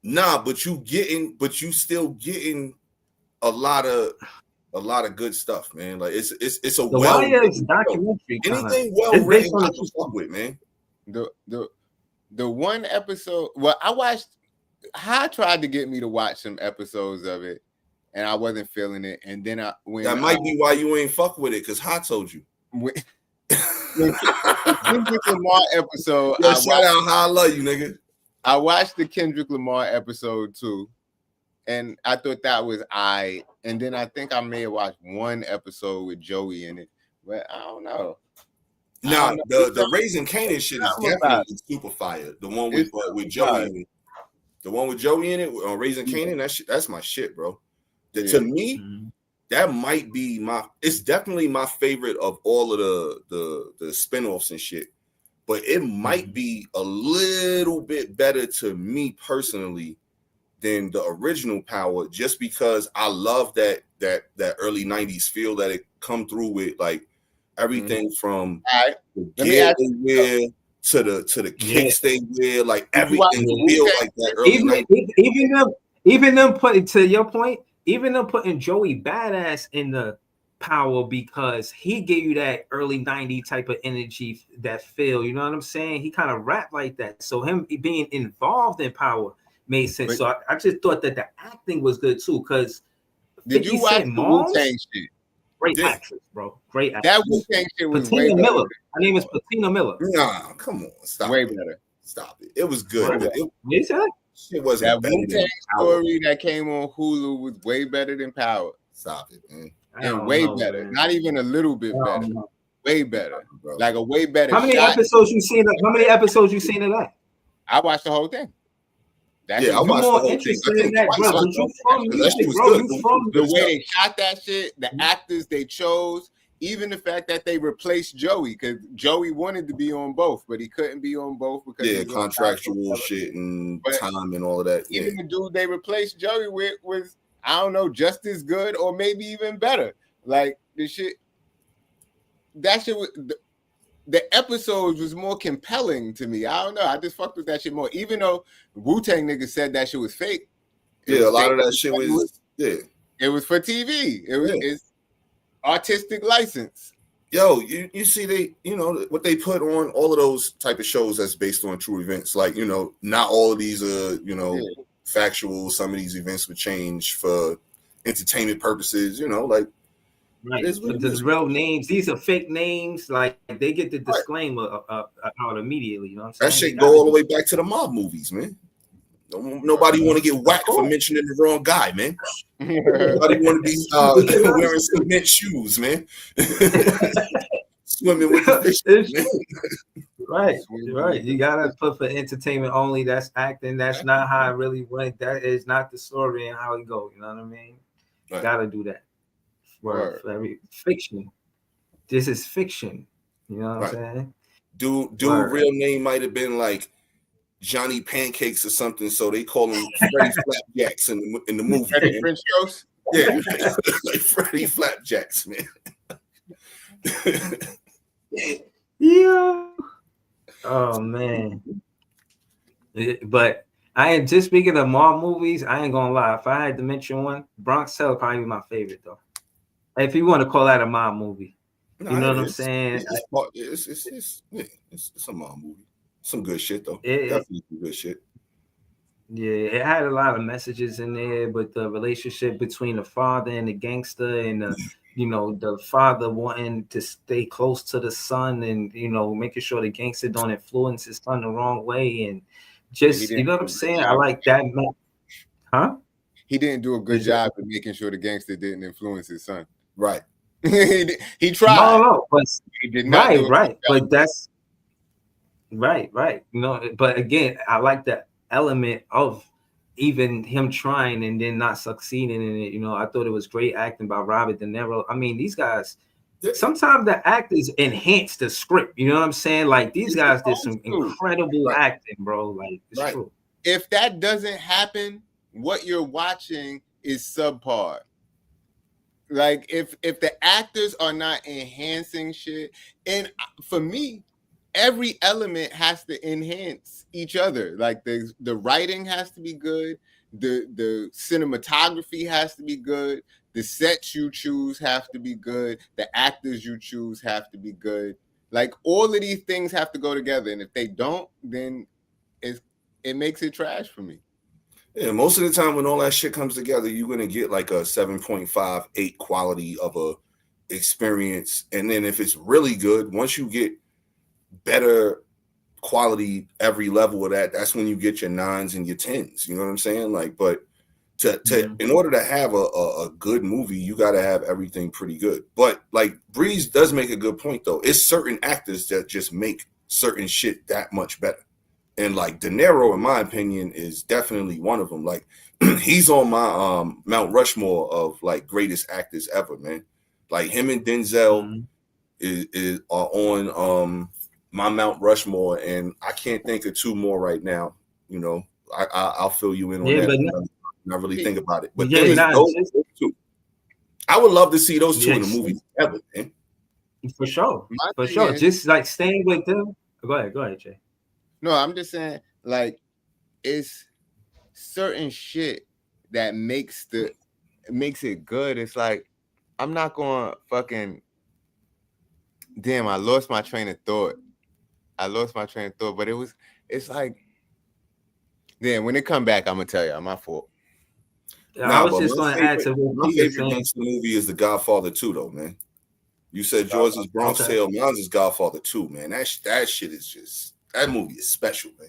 Nah, but you still getting a lot of good stuff, man. Like it's a the Wire is documentary. Anything well written, I can fuck with, man. The one episode. Well, I tried to get me to watch some episodes of it, and I wasn't feeling it. And then that might be why you ain't fuck with it, because Ha told you. The Kendrick Lamar episode. Shout out Ha, I love you, nigga. I watched the Kendrick Lamar episode too, and I thought that was and then I think I may have watched one episode with Joey in it, but I don't know. Nah, the Raising Kanan shit is definitely super fire. The one with Joey in it. The one with Joey in it, Raising Kanan, that's my shit, bro. To me, that might be it's definitely my favorite of all of the spinoffs and shit. But it might be a little bit better to me personally than the original Power, just because I love that early 90s feel that it come through with, like everything from the gear they wear to the kicks they wear, like everything feel like that early 90s. Even them putting, to your point, even them putting Joey Badass in the Power because he gave you that early 90 type of energy, that feel. You know what I'm saying? He kind of rap like that. So him being involved in Power made sense. But- So I just thought that the acting was good too. Because Did you watch the Wu-Tang shit? Great Yeah. actress, bro. Great actress. That Wu-Tang shit was Patina way better. Miller. Her name is Patina Miller. Nah, come on, stop Way it. better. Stop it. It was good, but it, What is that? it wasn't That better than Wu-Tang Power. story that came on Hulu was way better than Power. Stop it, man. I don't And way know, better. man. Not even a little bit I don't better. know. Way better. Bro. Like a way better How many shot. episodes you seen? How many episodes you seen of that? I watched the whole thing. That Yeah, I shit- You watched the more whole thing. interested I think in that, twice. bro? I But you thought from that music, shit was bro? good. You from the way they shot that shit, the actors they chose, even the fact that they replaced Joey, because Joey wanted to be on both, but he couldn't be on both because he Yeah, was on contractual top. shit and But time and all of that. Yeah, Even the dude they replaced Joey with was, I don't know, just as good or maybe even better. Like the shit, that shit was the episodes was more compelling to me. I don't know. I just fucked with that shit more. Even though Wu-Tang niggas said that shit was fake. It yeah, was a lot fake. of that shit was yeah. It was for TV. It was Yeah. it's artistic license. Yo, you see they, you know, what they put on all of those type of shows that's based on true events. Like, you know, not all of these you know, Yeah. factual. Some of these events would change for entertainment purposes, you know, like Right. It is what But it the is. real names, these are fake names. Like they get the disclaimer out immediately. You know what I'm saying? that shit go all the way back to the mob movies, man. Nobody want to get whacked for mentioning the wrong guy, man. Nobody want to be wearing cement shoes, man. Swimming with the fish, man. Right. You gotta put for entertainment only. That's acting. That's not how it really went. That is not the story and how it go. You know what I mean? Right. Gotta do that. For every fiction. This is fiction. You know what I'm saying? Dude, Word. real name might have been like Johnny Pancakes or something, so they call him Freddie Flapjacks in the movie. Freddie Man. French toast? Yeah, like Freddie Flapjacks, man. Yeah. Oh man. But I ain't just speaking of Marvel movies. I ain't gonna lie. If I had to mention one, Bronx Tale probably be my favorite though. If you want to call that a mob movie, you know what I'm saying? It's a mob movie. Some good shit though. It- Definitely some good shit. Yeah, it had a lot of messages in there, but the relationship between the father and the gangster, and the father wanting to stay close to the son, and making sure the gangster don't influence his son the wrong way, and just you know what I'm saying. I like that. Huh? He didn't do a good job of making sure the gangster didn't influence his son. Right. he tried. No, but He did not. right. But that's right. But again, I like that element of even him trying and then not succeeding in it. I thought it was great acting by Robert De Niro. I mean, these guys, sometimes the actors enhance the script. You know what I'm saying? Like these guys did some incredible acting, bro. Like it's true. If that doesn't happen, what you're watching is subpar. Like if the actors are not enhancing shit, and for me, every element has to enhance each other. Like the writing has to be good, the cinematography has to be good, the sets you choose have to be good, the actors you choose have to be good. Like all of these things have to go together, and if they don't, then it makes it trash for me. Yeah, most of the time when all that shit comes together, you're gonna get like a 7.5, 8 quality of a experience. And then if it's really good, once you get better quality every level of that, that's when you get your 9s and your 10s. You know what I'm saying? Like, but in order to have a good movie, you gotta have everything pretty good. But like Breeze does make a good point though. It's certain actors that just make certain shit that much better. And like De Niro, in my opinion, is definitely one of them. Like he's on my Mount Rushmore of like greatest actors ever, man. Like him and Denzel are on my Mount Rushmore, and I can't think of two more right now. I'll fill you in on that. But not really think about it. But those two, I would love to see those two in the movie together, man. For sure. Just like staying with them. Go ahead, Jay. No, I'm just saying, like, it's certain shit that makes it good. It's like I'm not going to fucking. Damn, I lost my train of thought. But it's like, damn, when it come back, I'm gonna tell you, my fault. I was just going to add to what my Pete was favorite saying. gangster movie is The Godfather 2, though, man. You said yours is Bronx Okay. Tale, mine's is Godfather 2, man. That shit is just, that movie is special, man.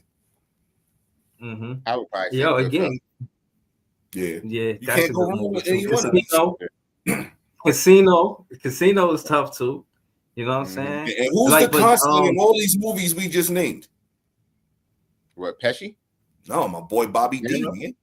Mm-hmm. I would probably say Yo, Goodfellas. again, Yeah. yeah, You that's can't a go good wrong movie with too. any one of them. Casino is tough too. You know what I'm saying? And who's Like, the but, constant in all these movies we just named? What, Pesci? No, my boy Bobby D, Niro? man.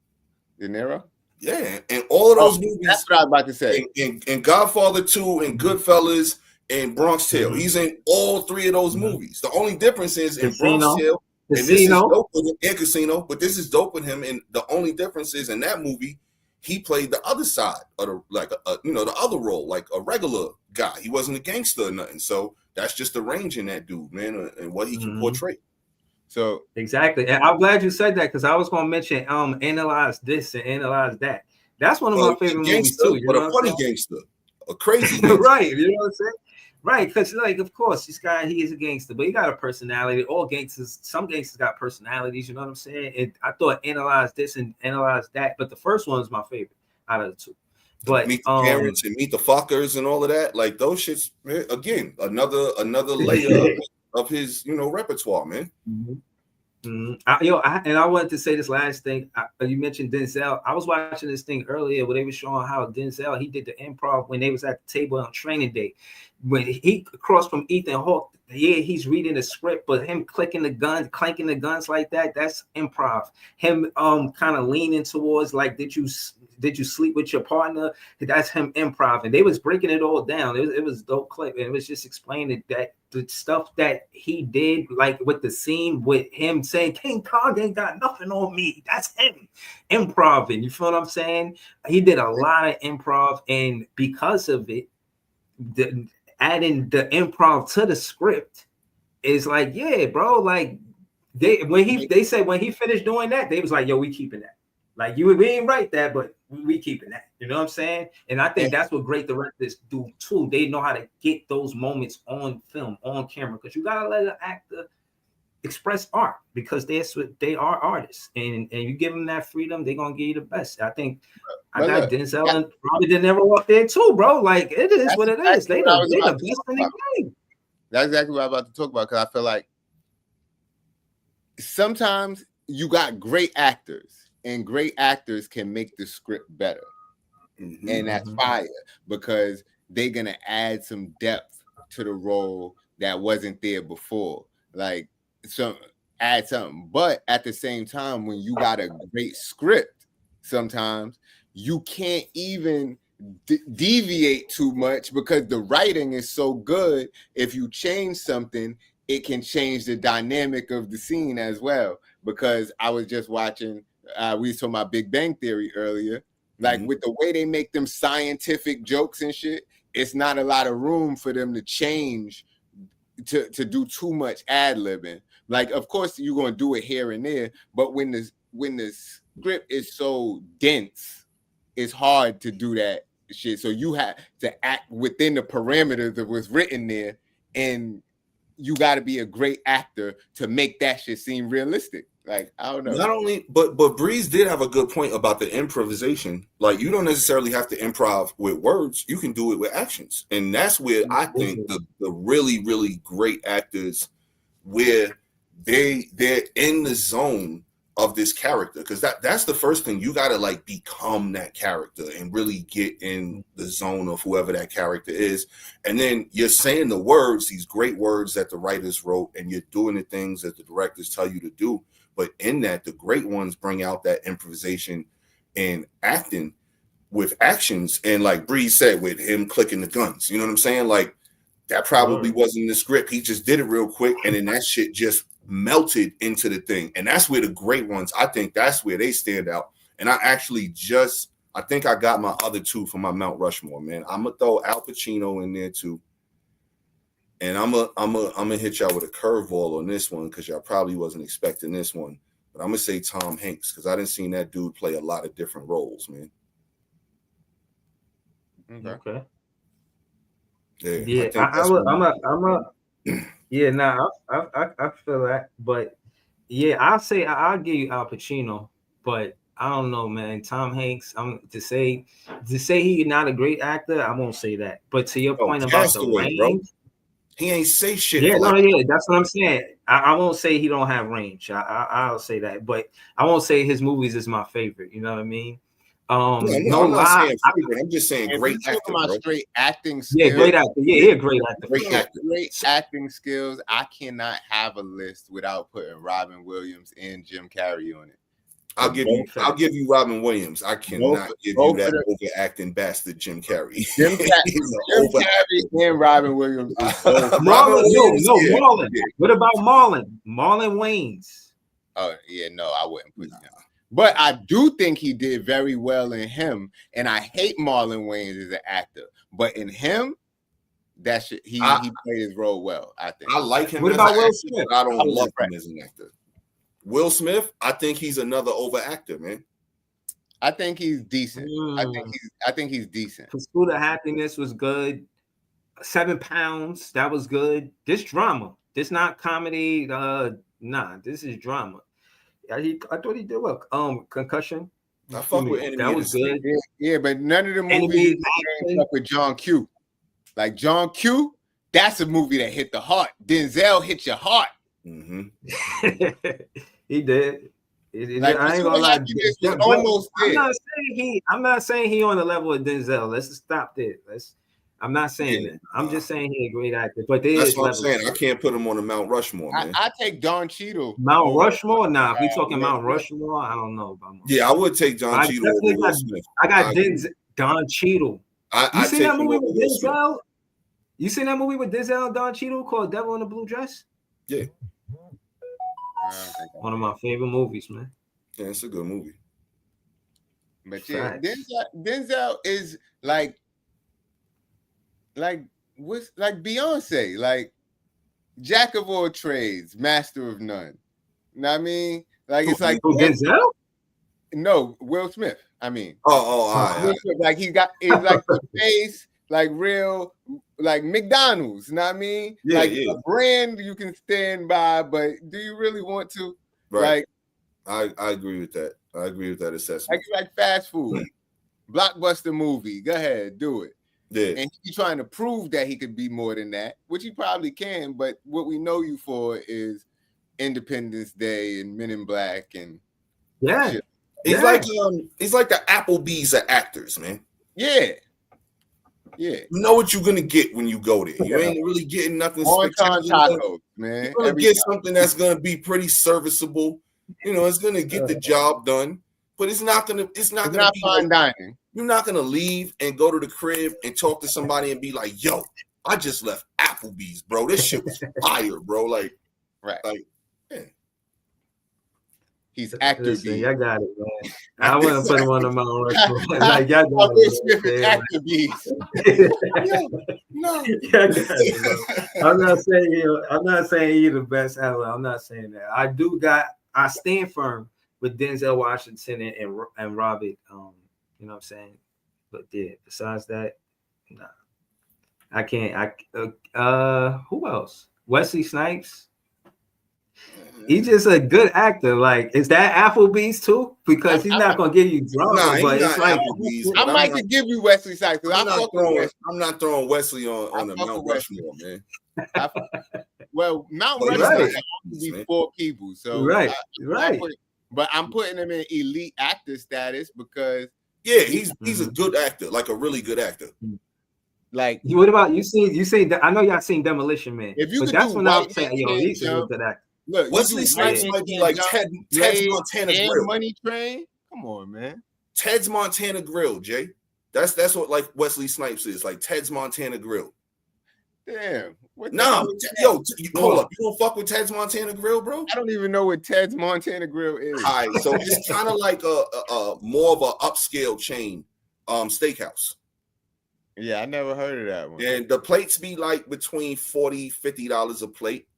De Niro? Yeah, and all of those movies. That's what I was about to say. In Godfather 2 and Goodfellas and Bronx Tale. Mhm. He's in all three of those movies. The only difference is in Casino. Bronx Tale, and this is Casino. dope with him, and Casino, but this is dope with him. And the only difference is in that movie, he played the other side of the, like the other role, like a regular guy. He wasn't a gangster or nothing. So that's just the range in that dude, man, and what he can portray. So Exactly. And I'm glad you said that because I was gonna mention analyze this and analyze that. That's one of my favorite movies too. You But know a what funny I'm saying? gangster, a crazy gangster. Right. You know what I'm saying? Right, because like, of course, this guy, he is a gangster, but he got a personality. All gangsters, some gangsters got personalities. You know what I'm saying? And I thought analyze this and analyze that, but the first one is my favorite out of the two. But Meet the parents and Meet the Fuckers and all of that, like those shits. Man, again, another layer of his repertoire, man. I wanted to say this last thing. You mentioned Denzel. I was watching this thing earlier where they were showing how Denzel, he did the improv when they was at the table on Training Day. When he crossed from Ethan Hawke, yeah, he's reading the script, but him clanking the guns like that, that's improv. Him kind of leaning towards like, did you sleep with your partner? That's him improv. And they was breaking it all down. It was dope clip. And it was just explaining that the stuff that he did, like with the scene with him saying King Kong ain't got nothing on me. That's him improv. You feel what I'm saying? He did a lot of improv, and because of it, adding the improv to the script is like, yeah, bro. Like they said when he finished doing that, they was like, yo, we keeping that. Like we ain't write that, but we keeping that. You know what I'm saying? And I think that's what great directors do too. They know how to get those moments on film, on camera, because you gotta let an actor express art because they are artists, and you give them that freedom, they're gonna give you the best. I think I got Denzel and Robert De Niro up there too, bro. Like it is what it is. They the best in the game. That's exactly what I'm about to talk about, because I feel like sometimes you got great actors, and great actors can make the script better. And that's fire, because they're gonna add some depth to the role that wasn't there before. Like add something. But at the same time, when you got a great script, sometimes you can't even deviate too much, because the writing is so good. If you change something, it can change the dynamic of the scene as well. Because I was just watching, we was talking about Big Bang Theory earlier. Like with the way they make them scientific jokes and shit, it's not a lot of room for them to change to do too much ad-libbing. Like, of course, you're gonna do it here and there, but when the script is so dense, it's hard to do that shit. So you have to act within the parameters of what's written there, and you got to be a great actor to make that shit seem realistic. Like, I don't know. Not only, but Breeze did have a good point about the improvisation. Like, you don't necessarily have to improv with words. You can do it with actions. And that's where I think the really, really great actors, where they're in the zone of this character. Because that's the first thing. You got to, like, become that character and really get in the zone of whoever that character is. And then you're saying the words, these great words that the writers wrote, and you're doing the things that the directors tell you to do. But in that, the great ones bring out that improvisation and acting with actions. And like Breeze said, with him clicking the guns, you know what I'm saying? Like, that probably wasn't in the script. He just did it real quick. And then that shit just melted into the thing. And that's where the great ones, I think that's where they stand out. And I think I got my other two for my Mount Rushmore, man. I'm going to throw Al Pacino in there too. And I'm gonna hit y'all with a curveball on this one, because y'all probably wasn't expecting this one. But I'm gonna say Tom Hanks because I didn't see that dude play a lot of different roles, man. Okay. Yeah, Yeah, yeah, nah, I feel that, but yeah, I'll give you Al Pacino, but I don't know, man. Tom Hanks, to say he's not a great actor, I won't say that. But to your point about the Castaway, bro. range, He ain't say shit. yeah, for no, like, yeah, that's what I'm saying. I won't say he don't have range. I'll say that, but I won't say his movies is my favorite. You know what I mean? no, No I'm not lie, saying favorite. I'm just saying If great you're actor, talking about bro. straight acting skills, yeah, great actor. Yeah, he a great actor. For Great sure. actor. great acting skills, I cannot have a list without putting Robin Williams and Jim Carrey on it. I'll give you Robin Williams. I cannot give you both that of them. overacting bastard Jim Carrey. Jim Carrey and Robin Williams. Marlon, yeah. Marlon. What about Marlon? Marlon Wayans. Oh yeah, no, I wouldn't put him. But I do think he did very well in him, and I hate Marlon Wayans as an actor. But in him, he played his role well. I think. I like him. What as about an Will actor, Smith? but I don't love him as an actor. Will Smith, I think he's another overactor, man. I think he's decent. I think he's decent. Pursuit of Happiness was good. 7 Pounds, that was good. This drama. This not comedy. Nah, this is drama. I thought he did well. Concussion. I fuck with Enemy. That was good. Yeah, but none of the movies up with John Q. Like John Q, that's a movie that hit the heart. Denzel hit your heart. Mm-hmm. He did. Like, I ain't gonna lie. I'm not saying he on the level of Denzel. Let's stop there. I'm not saying that. I'm just saying he's a great actor. But that's what I'm saying. I can't put him on the Mount Rushmore, man. I take Don Cheadle. Mount Rushmore? Nah, if we talking Mount Rushmore, I don't know about Mount. Yeah, I would take Don Cheadle over Will Smith. I got Don Cheadle. You seen that movie with Denzel? You seen that movie with Denzel and Don Cheadle called Devil in a Blue Dress? Yeah. One of my favorite movies, man. Yeah, it's a good movie. But yeah, Denzel is like what's like Beyonce, like jack of all trades, master of none. You know what I mean? Like it's like Denzel? No, Will Smith. I mean, all right. Like he's like the face, like real, like McDonald's. You know what I mean? Yeah, like a brand you can stand by, but do you really want to? Right. Like, I agree with that. I agree with that assessment. Like fast food, blockbuster movie. Go ahead, do it. Yeah. And he's trying to prove that he could be more than that, which he probably can. But what we know you for is Independence Day and Men in Black and shit. It's like the Applebee's of actors, man. Yeah. Yeah. You know what you're gonna get when you go there. You ain't really getting nothing spectacular. Tacos, man. You're gonna get something that's gonna be pretty serviceable. You know, it's gonna get the job done, but it's not gonna be fine dining. You're not gonna leave and go to the crib and talk to somebody and be like, "Yo, I just left Applebee's, bro. This shit was fire, bro." Like, yeah. He's actor B. I got it, man. I wouldn't put him on the Mount Rushmore. Like, y'all got it. Actor B. No. I'm not saying he's the best ever. I'm not saying that. I stand firm with Denzel Washington and Robert. You know what I'm saying? But yeah, besides that, nah. I can't. Who else? Wesley Snipes. He's just a good actor. Like, is that Applebee's too? Because he's not gonna give you drama, but it's like I might could give you Wesley Snipes. I'm not throwing Wesley on the Mount Rushmore, man. Mount Rushmore be 4 people, so right. But I'm putting him in elite actor status because he's a good actor, like a really good actor. Like, what about you? See, I know y'all seen Demolition Man, but that's when I'm saying, he's a good actor. Look, Wesley Snipes might be like Ted's Montana Grill. Money Train. Come on, man. Ted's Montana Grill, Jay. That's what like Wesley Snipes is, like Ted's Montana Grill. Damn. Hold up. You don't fuck with Ted's Montana Grill, bro? I don't even know what Ted's Montana Grill is. All right, so it's kind of like a more of a upscale chain steakhouse. Yeah, I never heard of that one. And the plates be like between $40-$50 a plate.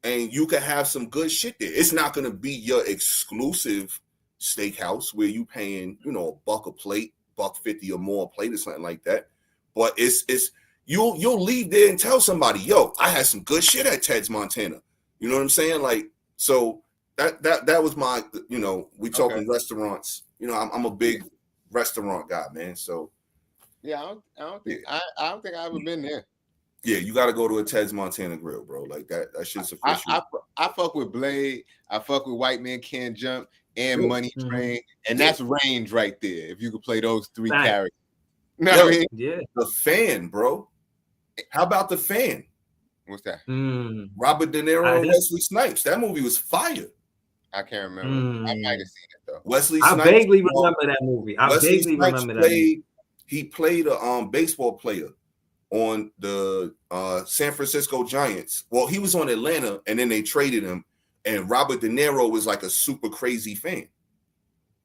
and you can have some good shit there. It's not gonna be your exclusive steakhouse where you paying, you know, $1 a plate, $1.50 or more a plate or something like that. But it's you'll leave there and tell somebody, yo, I had some good shit at Ted's Montana. You know what I'm saying? Like, so that was my, you know, we talking restaurants. You know, I'm a big restaurant guy, man. So yeah, I don't think I've ever been there. Yeah, you got to go to a Ted's Montana Grill, bro. Like that shit's official. I fuck with Blade. I fuck with White Man Can't Jump and Money Train, and that's range right there. If you could play those three characters, you know what I mean? Yeah. The Fan, bro. How about The Fan? What's that? Robert De Niro and Wesley Snipes. That movie was fire. I can't remember. I might have seen it though. Wesley I Snipes. vaguely remember that movie. He played a baseball player on the San Francisco Giants. Well, he was on Atlanta, and then they traded him. And Robert De Niro was like a super crazy fan,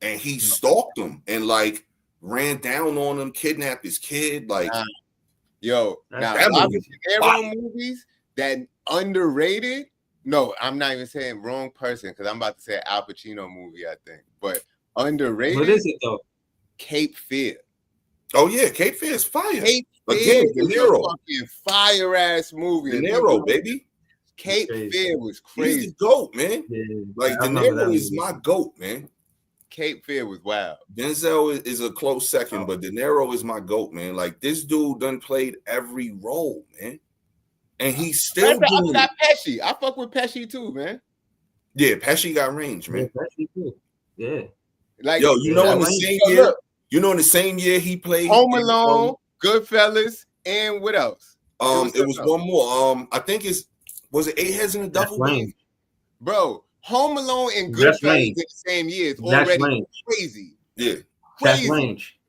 and he stalked him and like ran down on him, kidnapped his kid. Like, now Robert De Niro movies that underrated. No, I'm not even saying wrong person because I'm about to say Al Pacino movie, I think, but underrated. What is it though? Cape Fear. Oh yeah, Cape Fear is fire. Cape Again, Fear De Niro, fucking fire ass movie. De Niro, baby. Cape Fear was crazy. He's the GOAT, man. Yeah, like De Niro is my GOAT, man. Cape Fear was wild. Denzel is a close second, but De Niro is my GOAT, man. Like this dude done played every role, man. And he's still doing it. Pesci. I fuck with Pesci too, man. Yeah, Pesci got range, man. Yeah, Pesci too. Yeah. Like, yo, you know, in the same year, in the same year he played Home Alone, Goodfellas, and what else? It was one more. I think was it Eight Heads in a Duffel Bag? Bro, Home Alone and Goodfellas in the same year is already crazy. Yeah. Crazy. That's range.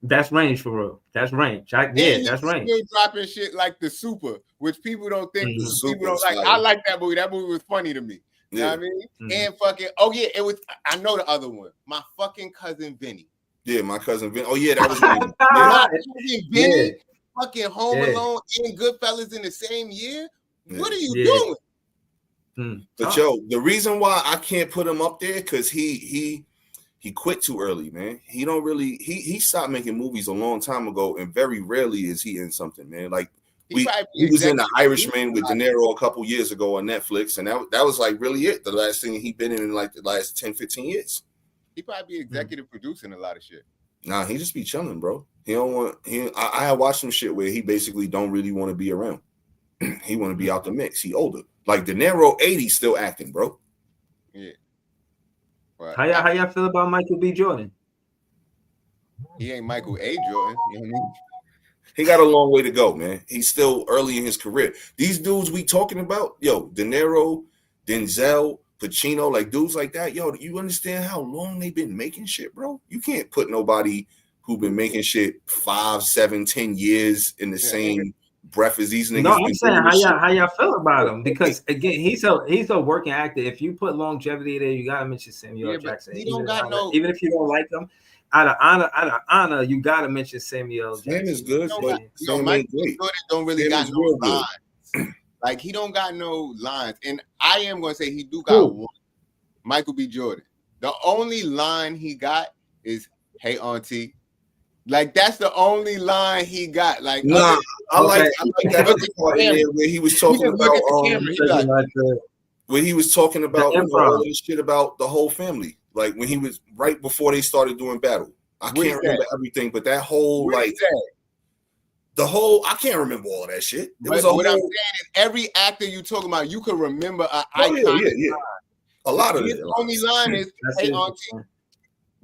That's range for real. That's range. That's range. Still dropping shit like The Super, which people don't think people don't like. I like that movie. That movie was funny to me. You know what I mean? And fucking it was. I know the other one. My fucking cousin Vinny. Yeah, my cousin Vinny. Oh yeah, that was my cousin Vinny. Fucking Home Alone and Goodfellas in the same year. What are you doing? But yo, the reason why I can't put him up there because he quit too early, man. He don't really he stopped making movies a long time ago, and very rarely is he in something, man. Like he was in The Irishman with De Niro a couple years ago on Netflix, and that was like really it. The last thing he been in like the last 10-15 years. He probably be executive producing a lot of shit. Nah, he just be chilling, bro. He don't want I had watched some shit where he basically don't really want to be around. He want to be out the mix. He older. Like De Niro 80 still acting, bro. Yeah. But how y'all feel about Michael B. Jordan? He ain't Michael A. Jordan. You know what I mean? He got a long way to go, man. He's still early in his career. These dudes we talking about, yo, De Niro, Denzel, Pacino, like dudes like that, yo, you understand how long they've been making shit, bro? You can't put nobody who been making shit 5, 7, 10 years in the same breath as these niggas. No, I'm saying how y'all feel about him, because again, he's a working actor. If you put longevity there, you gotta mention Samuel Jackson. He don't got no. Even if you don't like him, out of honor, you gotta mention Samuel Jackson. Sam is good, but Michael Jordan don't really got no lines. Like he don't got no lines, and I am gonna say he do got one. Michael B. Jordan. The only line he got is "Hey Auntie." Like that's the only line he got. Like nah, I like that other part in there where he was talking about where he was talking about all this shit about the whole family. Like when he was right before they started doing battle. I can't remember everything, but that whole I can't remember all that shit. What I'm saying is every actor you talking about, you can remember an icon. Yeah. A lot of it. The only line is "Hey Auntie."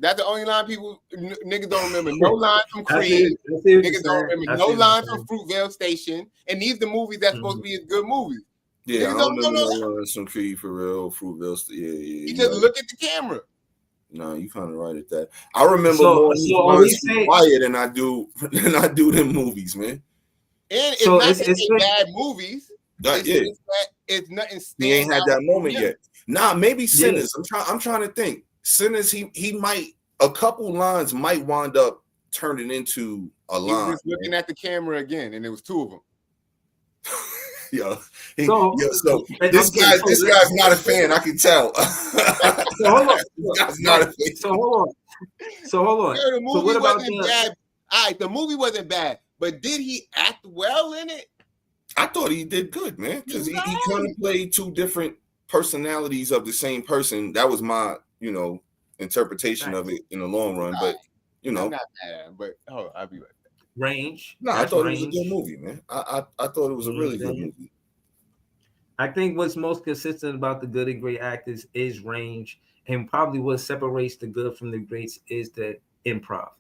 That's the only line people niggas don't remember. No line from Creed. Niggas don't remember no line from Fruitvale Station. And these are the movies that's supposed to be as good movies. Yeah, I don't remember no lines from Creed for real. Fruitvale Station. Yeah. You just look at the camera. No, you kind of right at that. I remember more quiet than I do them movies, man. And it's not that they bad movies. It's nothing. He ain't had that moment yet. Nah, maybe Sinners. I'm trying to think. Sinners, he might a couple lines might wind up turning into a line. He was looking at the camera again, and there was two of them. Yo, So, so and this I'm saying, this guy's not a fan. I can tell. So hold on. This guy's not a fan. So hold on. Yo, the So movie what about wasn't bad. All right, the movie wasn't bad, but did he act well in it? I thought he did good, man, because he No. kind of played two different personalities of the same person. That was my, interpretation of it in the long run. But I'm not mad at him, but I'll be right back. Range? No, I That's thought Range. it was a good movie, man. I thought it was a really good movie. I think what's most consistent about the good and great actors is range, and probably what separates the good from the greats is the improv.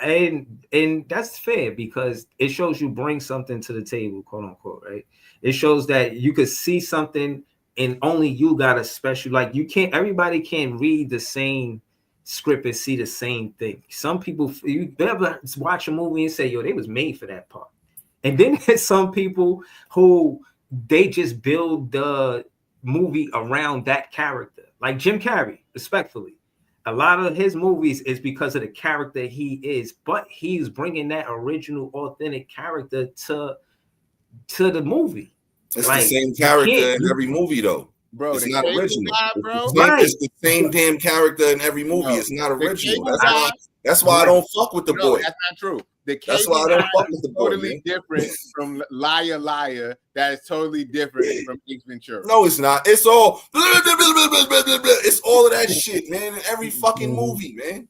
And that's fair because it shows you bring something to the table, quote unquote, right? It shows that you could see something and only you got a special, like everybody can't read the same script and see the same thing. Some people, you ever watch a movie and say, yo, they was made for that part. And then there's some people who they just build the movie around that character. Like Jim Carrey, respectfully. A lot of his movies is because of the character he is, but he's bringing that original, authentic character to the movie. It's the same character in every movie, though. Bro, it's not original. Bro. It's the same damn character in every movie. It's not original. That's why I don't fuck with the boy. That's not true. That's why I don't fuck with the boy. Totally different from Liar. That is totally different from Ace Ventura. No, it's not. It's all. It's all of that shit, man. In every fucking movie, man.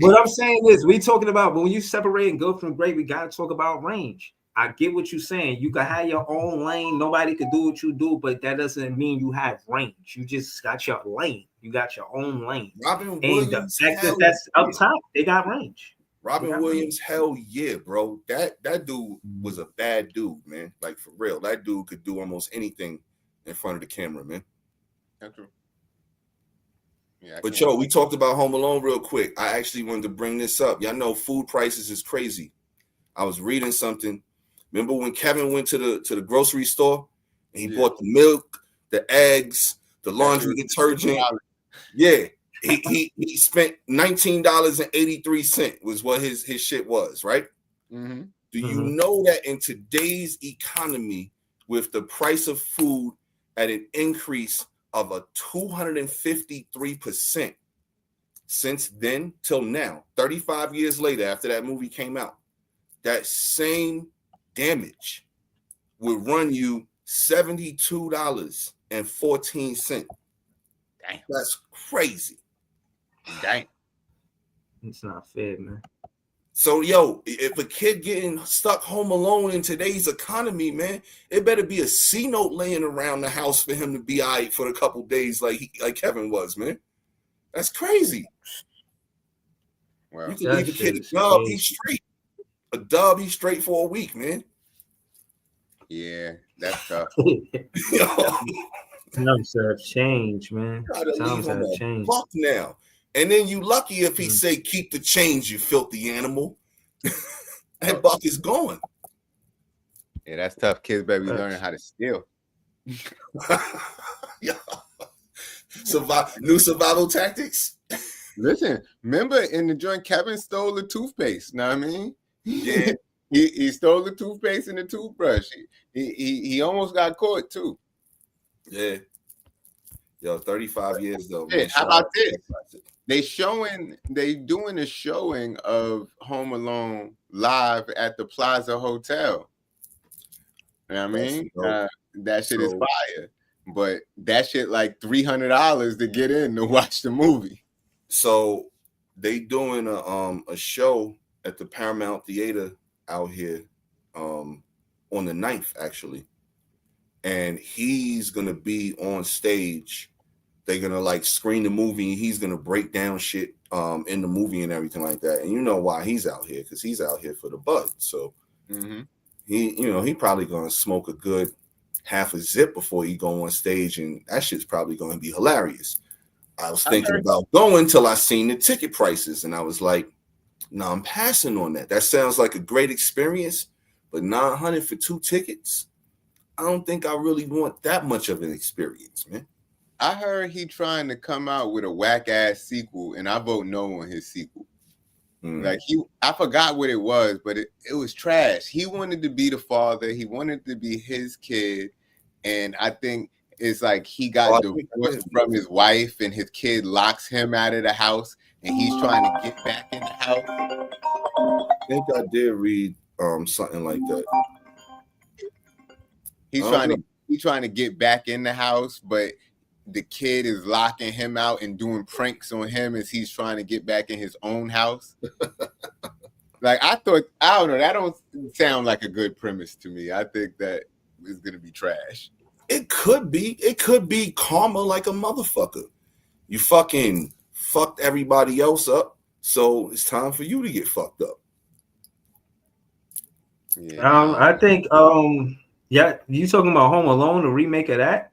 What I'm saying is, we talking about when you separate and go from great, we gotta talk about range. I get what you're saying. You can have your own lane. Nobody can do what you do, but that doesn't mean you have range. You just got your lane. You got your own lane. Robin Williams, that's up top. They got range. Robin Williams, hell yeah, bro. That dude was a bad dude, man. Like for real. That dude could do almost anything in front of the camera, man. That's true. Yeah, but yo, we talked about Home Alone real quick. I actually wanted to bring this up. Y'all know food prices is crazy. I was reading something. Remember when Kevin went to the grocery store and he bought the milk, the eggs, the laundry detergent? Yeah. He spent $19.83 was what his shit was, right? Mm-hmm. Do you know that in today's economy, with the price of food at an increase of a 253% since then till now, 35 years later after that movie came out, that same damage would run you $72.14. Damn. That's crazy. Dang. It's not fair, man. So, yo, if a kid getting stuck home alone in today's economy, man, it better be a C note laying around the house for him to be all right for a couple days like Kevin was, man. That's crazy. Well, you can leave the kid a dub, he's straight. A dub, he's straight for a week, man. Yeah, that's tough. Times have changed, man. Times have changed. Fuck now. And then you lucky if he say, keep the change, you filthy animal. That buck is gone. Yeah, that's tough. Kids better be learning how to steal. Yeah. New survival tactics. Listen, remember in the joint, Kevin stole the toothpaste. Know what I mean? Yeah. He stole the toothpaste and the toothbrush. He almost got caught too. Yeah. Yo, 35 years though. Hey, how about this? They doing a showing of Home Alone live at the Plaza Hotel. You know what I mean? That shit is fire. But that shit like $300 to get in to watch the movie. So they doing a show at the Paramount Theater out here on the 9th, actually. And he's gonna be on stage. They're gonna like screen the movie. He's gonna break down shit in the movie and everything like that. And you know why he's out here, because he's out here for the bud. So he probably gonna smoke a good half a zip before he go on stage, and that shit's probably gonna be hilarious. I was thinking about going till I seen the ticket prices, and I was like, no, I'm passing on that. That sounds like a great experience, but $900 for 2 tickets, I don't think I really want that much of an experience, man. I heard he trying to come out with a whack ass sequel, and I vote no on his sequel. Like I forgot what it was, but it was trash. He wanted to be the father. He wanted to be his kid. And I think it's like he got divorced from his wife and his kid locks him out of the house and he's trying to get back in the house. I think I did read something like that. He's trying to get back in the house, but the kid is locking him out and doing pranks on him as he's trying to get back in his own house. Like I don't know, that don't sound like a good premise to me. I think that is gonna be trash. It could be karma like a motherfucker. You fucking fucked everybody else up, so it's time for you to get fucked up. Yeah. I think yeah, you talking about Home Alone, the remake of that?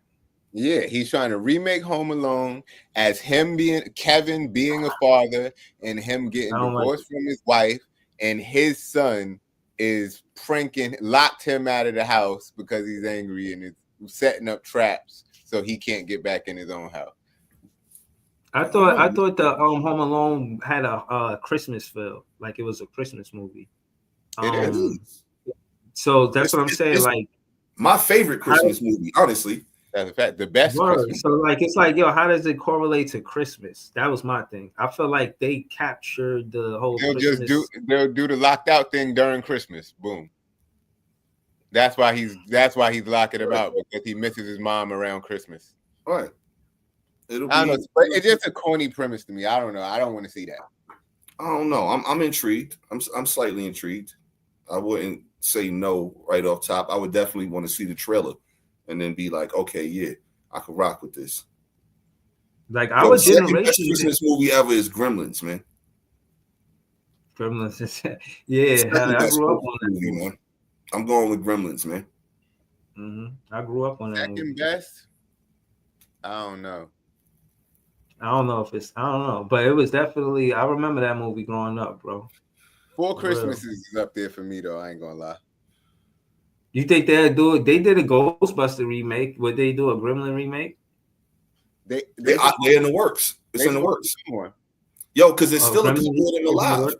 Yeah, he's trying to remake Home Alone as Kevin being a father and him getting divorced from his wife, and his son is locked him out of the house because he's angry and is setting up traps so he can't get back in his own house. I thought the Home Alone had a Christmas feel, like it was a Christmas movie. It is. So that's what I'm saying. Like my favorite Christmas movie, honestly. That's a fact. The best Christmas. So like it's like, yo, how does it correlate to Christmas? That was my thing. I feel like they captured the whole they'll do the locked out thing during Christmas. Boom. That's why he's locking him out, because he misses his mom around Christmas. Right. I don't know, but it's just a corny premise to me. I don't know. I don't want to see that. I don't know. I'm intrigued. I'm slightly intrigued. I wouldn't say no right off top. I would definitely want to see the trailer and then be like, okay, yeah, I could rock with this. Like our generation, best Christmas movie ever is Gremlins, man. Gremlins, yeah. I grew up on that movie, man. I'm going with Gremlins, man. I grew up on that. Second best, I don't know. I don't know, but it was definitely. I remember that movie growing up, bro. Four Christmases is up there for me, though. I ain't gonna lie. You think they'd do it? They did a Ghostbuster remake. Would they do a Gremlin remake? They're in the works. It's in the works. Yo, because there's still a couple of them alive.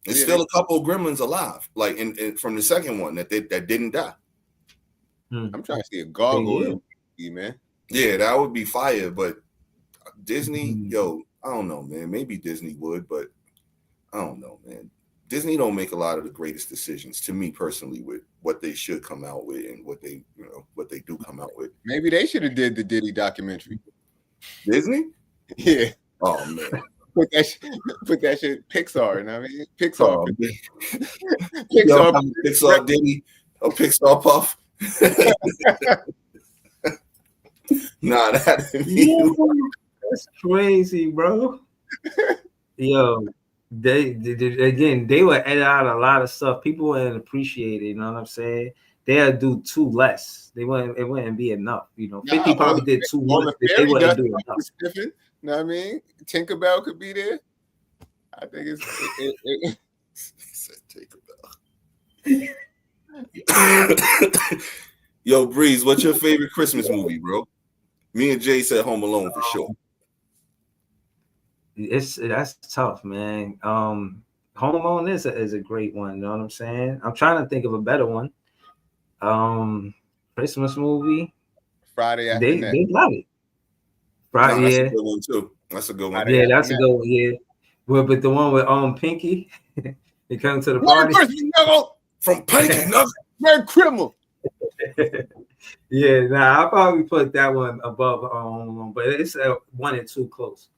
There's still a couple of Gremlins alive, like in from the second one that didn't die. I'm trying to see a gargoyle movie, man. Yeah, that would be fire. But Disney, yo, I don't know, man. Maybe Disney would, but I don't know, man. Disney don't make a lot of the greatest decisions, to me personally, with what they should come out with and what they do come out with. Maybe they should have did the Diddy documentary. Disney? Yeah. Oh man. Put that shit Pixar, you know what I mean? Pixar. Pixar Diddy, a Pixar Puff. Nah, that's crazy, bro. Yo. They would edit out a lot of stuff. People wouldn't appreciate it. You know what I'm saying? They'd do too less. It wouldn't be enough. 50 probably did too much. They wouldn't do enough. You know what I mean? Tinkerbell could be there. I think it's Tinkerbell. Yo, Breeze, what's your favorite Christmas movie, bro? Me and Jay said Home Alone for sure. That's tough, man. Home Alone is a great one. You know what I'm saying? I'm trying to think of a better one. Christmas movie. Friday After Next. They love it. Friday, that's a good one too. That's a good one. Yeah, that's a good one. Yeah. Well, but the one with Pinky, they come to the party. From Pinky Nugget. Merry Christmas. Yeah, I'll probably put that one above Home Alone, but it's 1 and 2 close.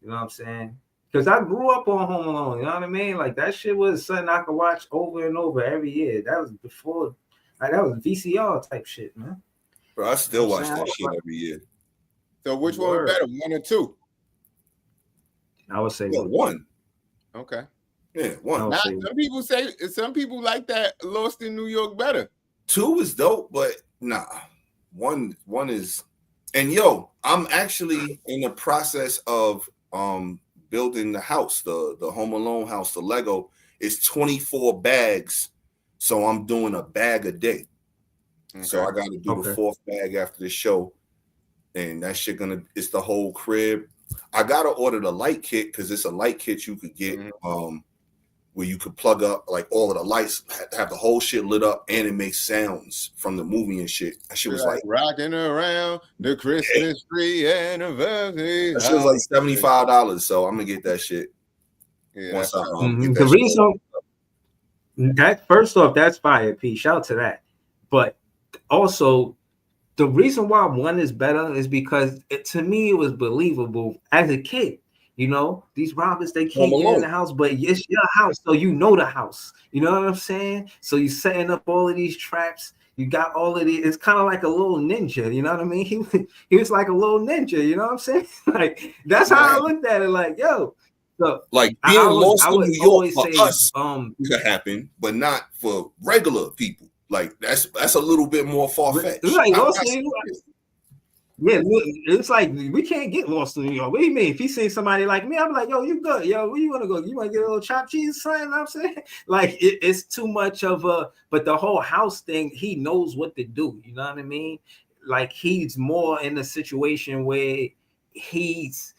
You know what I'm saying? Because I grew up on Home Alone. You know what I mean? Like that shit was something I could watch over and over every year. That was before, like that was VCR type shit, man. Bro, I still watch that shit every year. So which one was better, 1 or 2? I would say 1. Okay. Yeah, 1. Now, some people like that Lost in New York better. 2 is dope, but nah. 1 is, and yo, I'm actually in the process of building the house, the Home Alone house, the Lego. It's 24 bags, so I'm doing a bag a day. Okay. So I got to do the 4th bag after the show, and that shit it's the whole crib. I gotta order the light kit because it's a light kit you could get where you could plug up like all of the lights, have the whole shit lit up, and it makes sounds from the movie and shit. That shit was like rocking around the Christmas tree anniversary. That shit was like $75, so I'm gonna get that shit. Yeah, Once I, the reason that first off, that's fire, P. Shout out to that. But also, the reason why one is better is because to me it was believable as a kid. You know, these robbers, they can't get in the house, but it's your house, so you know the house. You know what I'm saying? So you're setting up all of these traps. You got all of these. It's kind of like a little ninja. You know what I mean? He was like a little ninja. You know what I'm saying? Like that's how I looked at it. Like, yo, so like being lost in New York for us could happen, but not for regular people. Like that's a little bit more far fetched. Like yeah, it's like we can't get lost in New York. What do you mean? If he sees somebody like me, I'm like, yo, you good? Yo, where you want to go? You want to get a little chopped cheese, son? You know what I'm saying? Like it's too much of a. But the whole house thing, he knows what to do. You know what I mean? Like he's more in a situation where he's,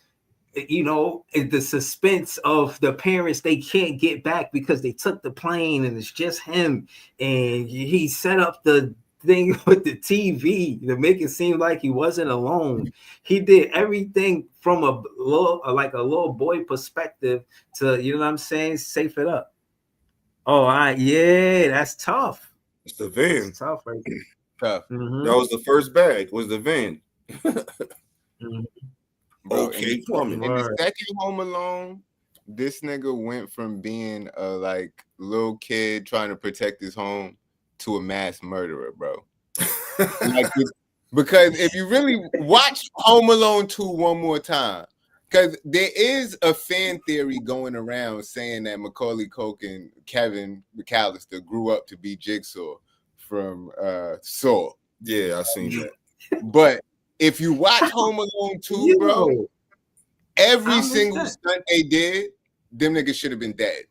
you know, the suspense of the parents, they can't get back because they took the plane and it's just him, and he set up the thing with the TV to make it seem like he wasn't alone. He did everything from a little boy perspective to, you know what I'm saying, safe it up. Oh, yeah, that's tough. It's the van. That's tough, right there. Tough. That was the first bag. Was the van. Bro, okay, in the second Home Alone, this nigga went from being a like little kid trying to protect his home to a mass murderer, bro. Like, because if you really watch Home Alone 2 one more time, because there is a fan theory going around saying that Macaulay Culkin, Kevin McAllister, grew up to be Jigsaw from Saw. Yeah, I seen that. But if you watch Home Alone 2, bro, every single stunt they did, them niggas should have been dead.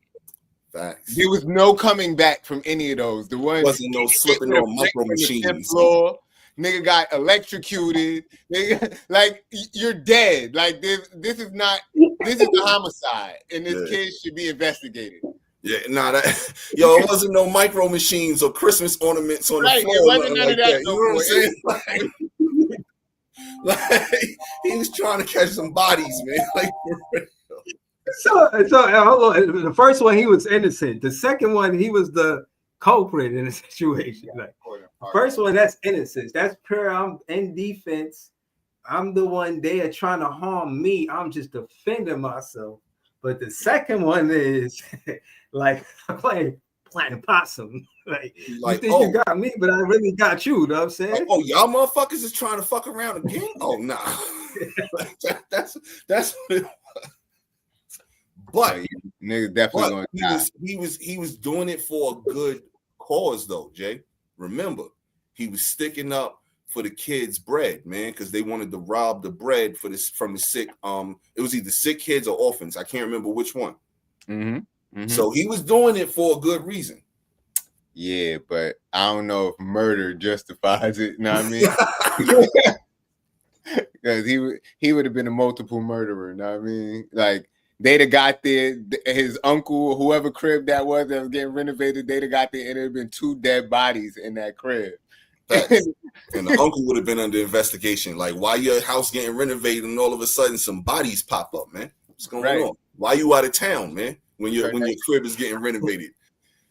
Facts. There was no coming back from any of those. The ones wasn't no slipping on micro machines. Nigga got electrocuted. Nigga, like you're dead. Like this is a homicide, and this kid should be investigated. Yeah, it wasn't no micro machines or Christmas ornaments on the floor. It wasn't none of that. You know what I'm saying? Like, he was trying to catch some bodies, man. Like, for real. So hold on. The first one, he was innocent. The second one, he was the culprit in the situation. Like, first one, that's innocence. That's pure. I'm in defense. I'm the one there trying to harm me. I'm just defending myself. But the second one is like playing possum. Like you think you got me, but I really got you. You know what I'm saying? Oh, y'all motherfuckers is trying to fuck around again? Oh, nah. That's what it was. But nigga definitely going to die. He was doing it for a good cause though, Jay. Remember, he was sticking up for the kids' bread, man, because they wanted to rob the bread from the sick. It was either sick kids or orphans. I can't remember which one. So he was doing it for a good reason. Yeah, but I don't know if murder justifies it. You know what I mean? Because he would have been a multiple murderer. You know what I mean? Like, they'd have got there, his uncle, whoever crib that was getting renovated, they'd have got there, and there'd have been 2 dead bodies in that crib. And the uncle would have been under investigation. Like, why your house getting renovated and all of a sudden some bodies pop up, man? What's going on? Why you out of town, man? When your crib is getting renovated.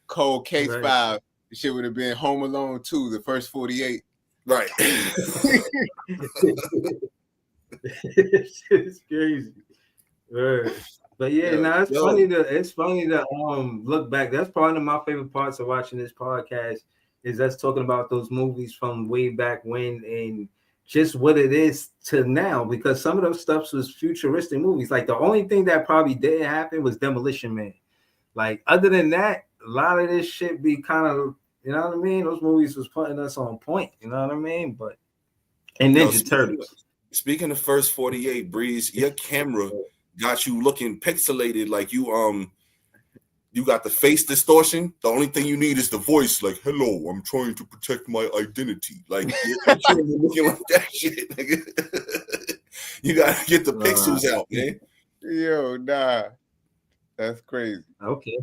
Cold case 5. Shit would have been Home Alone 2, the first 48. Right. It's crazy. But yeah, it's funny to look back. That's probably one of my favorite parts of watching this podcast is us talking about those movies from way back when and just what it is to now, because some of those stuff was futuristic movies. Like the only thing that probably didn't happen was Demolition Man. Like other than that, a lot of this shit be kind of, you know what I mean? Those movies was putting us on point, you know what I mean? But and Ninja Turtles. Speaking of first 48, Breeze, your camera got you looking pixelated, like you got the face distortion. The only thing you need is the voice, like, hello, I'm trying to protect my identity. Like, you're looking like that shit, nigga. You gotta get the pixels out, man. Yo, nah, that's crazy. Okay.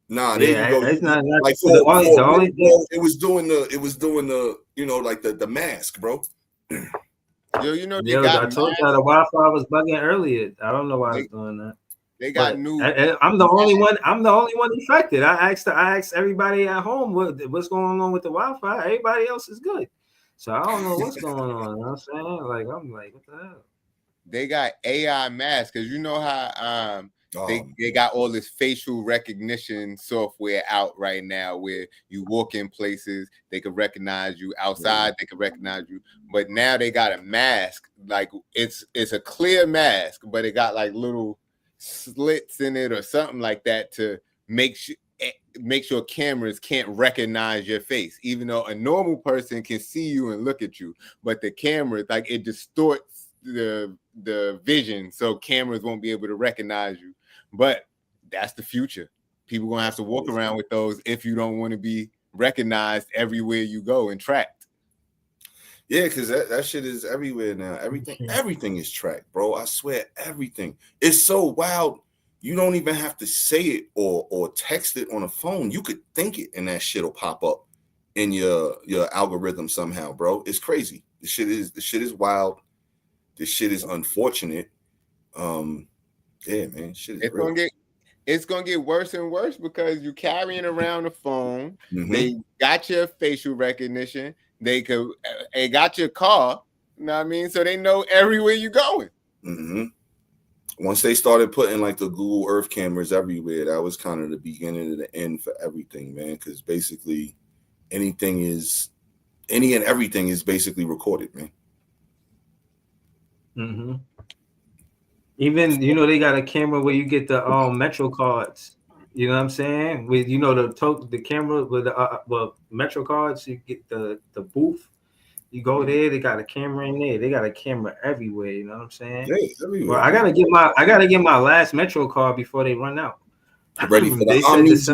Nah, there you go. It's not Like the only thing. it was doing the you know, like the mask, bro. Yo, you know, Yo, I told you the Wi-Fi was bugging earlier. I don't know why it's doing that. They got new. I'm the only one. I'm the only one affected. I asked everybody at home what's going on with the Wi-Fi. Everybody else is good. So I don't know what's going on. You know what I'm saying? Like, I'm like, what the hell? They got AI masks because you know how they got all this facial recognition software out right now where you walk in places, they can recognize you outside, they can recognize you. But now they got a mask, like it's a clear mask, but it got like little slits in it or something like that to make sure cameras can't recognize your face, even though a normal person can see you and look at you, but the camera, like, it distorts the vision, so cameras won't be able to recognize you. But that's the future. People gonna have to walk around with those if you don't want to be recognized everywhere you go and tracked. Yeah, because that shit is everywhere now. Everything is tracked, bro. I swear, everything. It's so wild. You don't even have to say it or text it on a phone. You could think it, and that shit'll pop up in your algorithm somehow, bro. It's crazy. The shit is wild. This shit is unfortunate. Yeah, man. Shit is it's gonna get worse and worse because you're carrying around a phone. Mm-hmm. They got your facial recognition. They got your car. You know what I mean? So they know everywhere you're going. Mm-hmm. Once they started putting like the Google Earth cameras everywhere, that was kind of the beginning of the end for everything, man. Because basically, any and everything is basically recorded, man. Mm-hmm. Even, you know, they got a camera where you get the Metro cards. You know what I'm saying? With, you know, the camera with the Metro cards, you get the booth. You go there, they got a camera in there. They got a camera everywhere. You know what I'm saying? Yeah, everywhere. Well, I gotta get my last Metro card before they run out. Ready for the Omnis?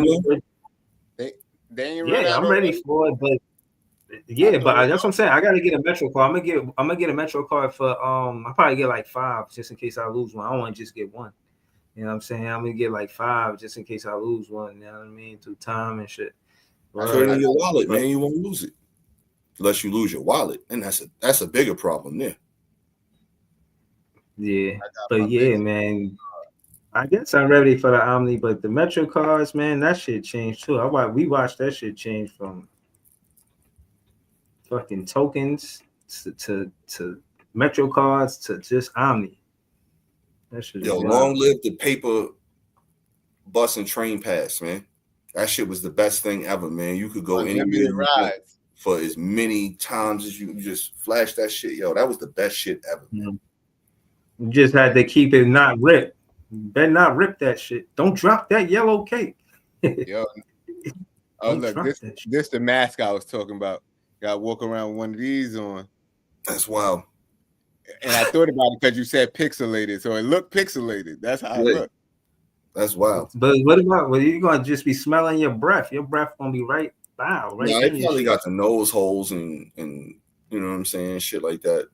They ain't run out. I'm ready for it, but yeah, but that's what I'm saying. I gotta get a Metro card. I'm gonna get a Metro card for I'll probably get like 5 just in case I lose one. I don't want to just get one. You know what I'm saying? I'm gonna get like 5 just in case I lose one. You know what I mean? Through time and shit. Put it in your wallet, man. You won't lose it unless you lose your wallet, and that's a bigger problem there. Yeah, but yeah, man. I guess I'm ready for the Omni, but the Metro cards, man, that shit changed too. We watched that shit change from fucking tokens to Metro cards to just Omni. That shit. Yo, long live the paper bus and train pass, man. That shit was the best thing ever, man. You could go anywhere for as many times as you just flash that shit. Yo, that was the best shit ever. You just had to keep it not ripped. You better not rip that shit. Don't drop that yellow cake. Yo. Oh, look, this the mask I was talking about. Got to walk around with one of these on. That's wild. And I thought about it because you said pixelated, so it looked pixelated. That's how it looked. That's wild. But what about you're gonna just be smelling your breath? Your breath gonna be right. Wow, right. Yeah, they probably got the nose holes and you know what I'm saying, shit like that.